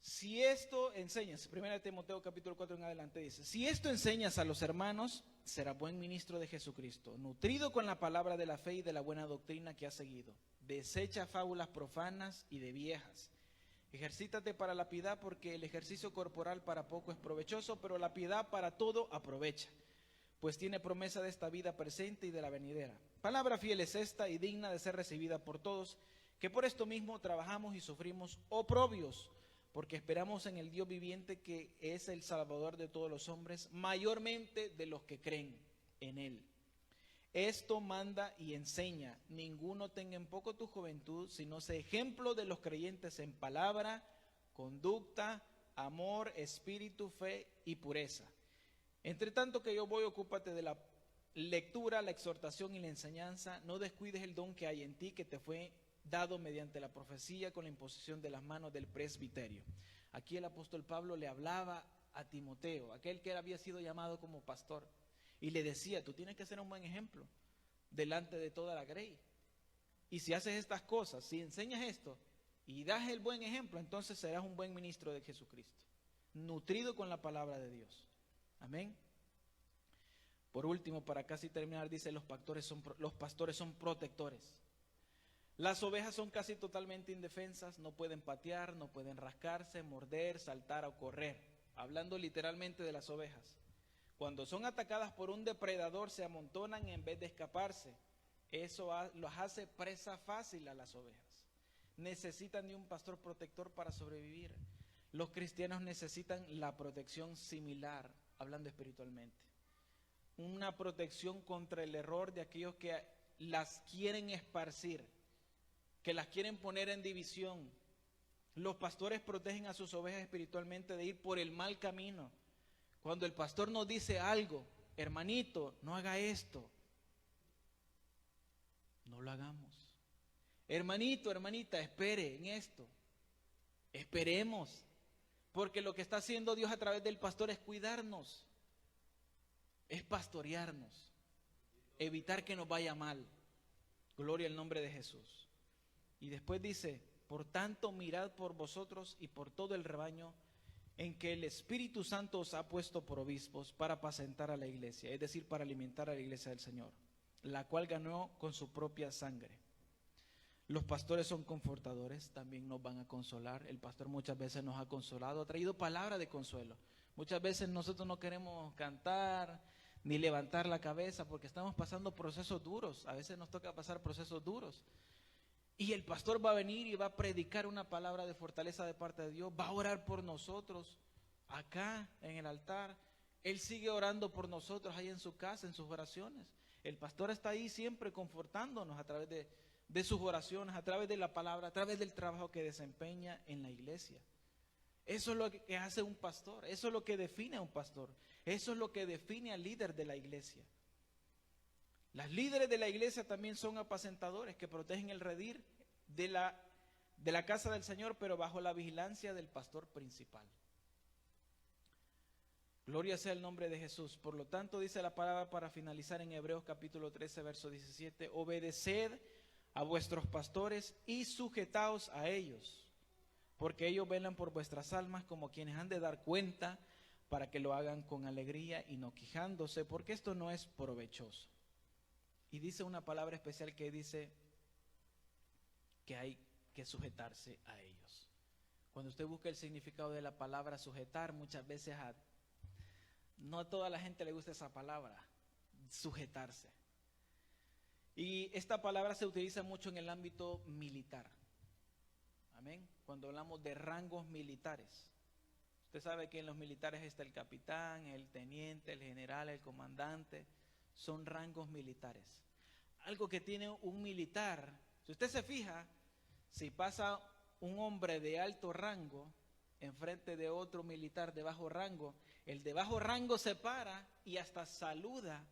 Si esto enseñas, 1 Timoteo capítulo 4 en adelante dice, si esto enseñas a los hermanos, serás buen ministro de Jesucristo, nutrido con la palabra de la fe y de la buena doctrina que has seguido. Desecha fábulas profanas y de viejas. Ejercítate para la piedad, porque el ejercicio corporal para poco es provechoso, pero la piedad para todo aprovecha, pues tiene promesa de esta vida presente y de la venidera. Palabra fiel es esta y digna de ser recibida por todos, que por esto mismo trabajamos y sufrimos oprobios, porque esperamos en el Dios viviente, que es el Salvador de todos los hombres, mayormente de los que creen en Él. Esto manda y enseña: ninguno tenga en poco tu juventud, sino sé ejemplo de los creyentes en palabra, conducta, amor, espíritu, fe y pureza. Entre tanto que yo voy, ocúpate de la lectura, la exhortación y la enseñanza. No descuides el don que hay en ti, que te fue dado mediante la profecía con la imposición de las manos del presbiterio. Aquí el apóstol Pablo le hablaba a Timoteo, aquel que había sido llamado como pastor, y le decía: tú tienes que ser un buen ejemplo delante de toda la grey. Y si haces estas cosas, si enseñas esto y das el buen ejemplo, entonces serás un buen ministro de Jesucristo, nutrido con la palabra de Dios. Amén. Por último, para casi terminar, dice: los pastores son protectores. Las ovejas son casi totalmente indefensas, no pueden patear, no pueden rascarse, morder, saltar o correr. Hablando literalmente de las ovejas. Cuando son atacadas por un depredador, se amontonan en vez de escaparse. Eso los hace presa fácil a las ovejas. Necesitan de un pastor protector para sobrevivir. Los cristianos necesitan la protección similar, hablando espiritualmente. Una protección contra el error de aquellos que las quieren esparcir, que las quieren poner en división. Los pastores protegen a sus ovejas espiritualmente de ir por el mal camino. Cuando el pastor nos dice algo: hermanito, no haga esto, no lo hagamos. Hermanito, hermanita, espere en esto. Esperemos, porque lo que está haciendo Dios a través del pastor es cuidarnos, es pastorearnos, evitar que nos vaya mal. Gloria al nombre de Jesús. Y después dice: por tanto, mirad por vosotros y por todo el rebaño en que el Espíritu Santo os ha puesto por obispos, para apacentar a la iglesia, es decir, para alimentar a la iglesia del Señor, la cual ganó con su propia sangre. Los pastores son confortadores, también nos van a consolar. El pastor muchas veces nos ha consolado, ha traído palabra de consuelo. Muchas veces nosotros no queremos cantar ni levantar la cabeza porque estamos pasando procesos duros. A veces nos toca pasar procesos duros. Y el pastor va a venir y va a predicar una palabra de fortaleza de parte de Dios. Va a orar por nosotros acá en el altar. Él sigue orando por nosotros ahí en su casa, en sus oraciones. El pastor está ahí siempre confortándonos a través de sus oraciones, a través de la palabra, a través del trabajo que desempeña en la iglesia. Eso es lo que hace un pastor. Eso es lo que define a un pastor. Eso es lo que define al líder de la iglesia. Las líderes de la iglesia también son apacentadores que protegen el redil de la casa del Señor, pero bajo la vigilancia del pastor principal. Gloria sea el nombre de Jesús. Por lo tanto, dice la palabra para finalizar en Hebreos capítulo 13, verso 17: obedeced a vuestros pastores y sujetaos a ellos, porque ellos velan por vuestras almas como quienes han de dar cuenta, para que lo hagan con alegría y no quejándose, porque esto no es provechoso. Y dice una palabra especial que dice que hay que sujetarse a ellos. Cuando usted busca el significado de la palabra sujetar, muchas veces no a toda la gente le gusta esa palabra. sujetarse. Y esta palabra se utiliza mucho en el ámbito militar. Amén. Cuando hablamos de rangos militares. Usted sabe que en los militares está el capitán, el teniente, el general, el comandante. Son rangos militares. Algo que tiene un militar, si usted se fija, si pasa un hombre de alto rango enfrente de otro militar de bajo rango, el de bajo rango se para y hasta saluda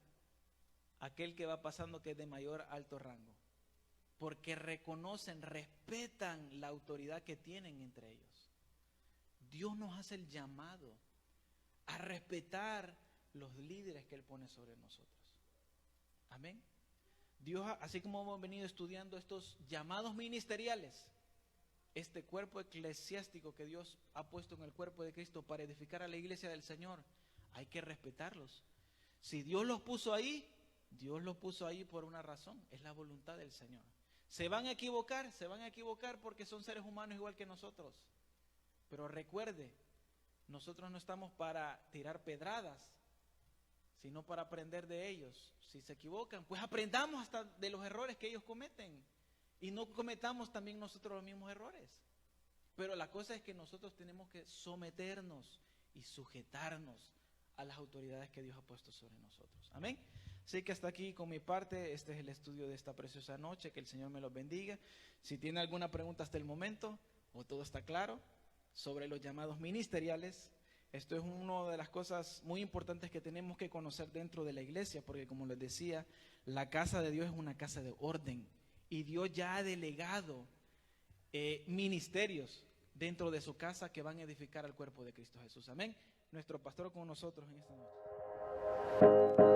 a aquel que va pasando que es de mayor alto rango, porque reconocen, respetan la autoridad que tienen entre ellos. Dios nos hace el llamado a respetar los líderes que Él pone sobre nosotros. Amén. Dios, así como hemos venido estudiando estos llamados ministeriales, este cuerpo eclesiástico que Dios ha puesto en el cuerpo de Cristo para edificar a la iglesia del Señor, hay que respetarlos. Si Dios los puso ahí por una razón, es la voluntad del Señor. Se van a equivocar porque son seres humanos igual que nosotros. Pero recuerde, nosotros no estamos para tirar pedradas, sino para aprender de ellos. Si se equivocan, pues aprendamos hasta de los errores que ellos cometen y no cometamos también nosotros los mismos errores. Pero la cosa es que nosotros tenemos que someternos y sujetarnos a las autoridades que Dios ha puesto sobre nosotros. Amén. Así que hasta aquí con mi parte, este es el estudio de esta preciosa noche, que el Señor me los bendiga. Si tiene alguna pregunta hasta el momento, o todo está claro, sobre los llamados ministeriales, esto es una de las cosas muy importantes que tenemos que conocer dentro de la iglesia, porque como les decía, la casa de Dios es una casa de orden, y Dios ya ha delegado ministerios dentro de su casa que van a edificar al cuerpo de Cristo Jesús. Amén. Nuestro pastor con nosotros en esta noche.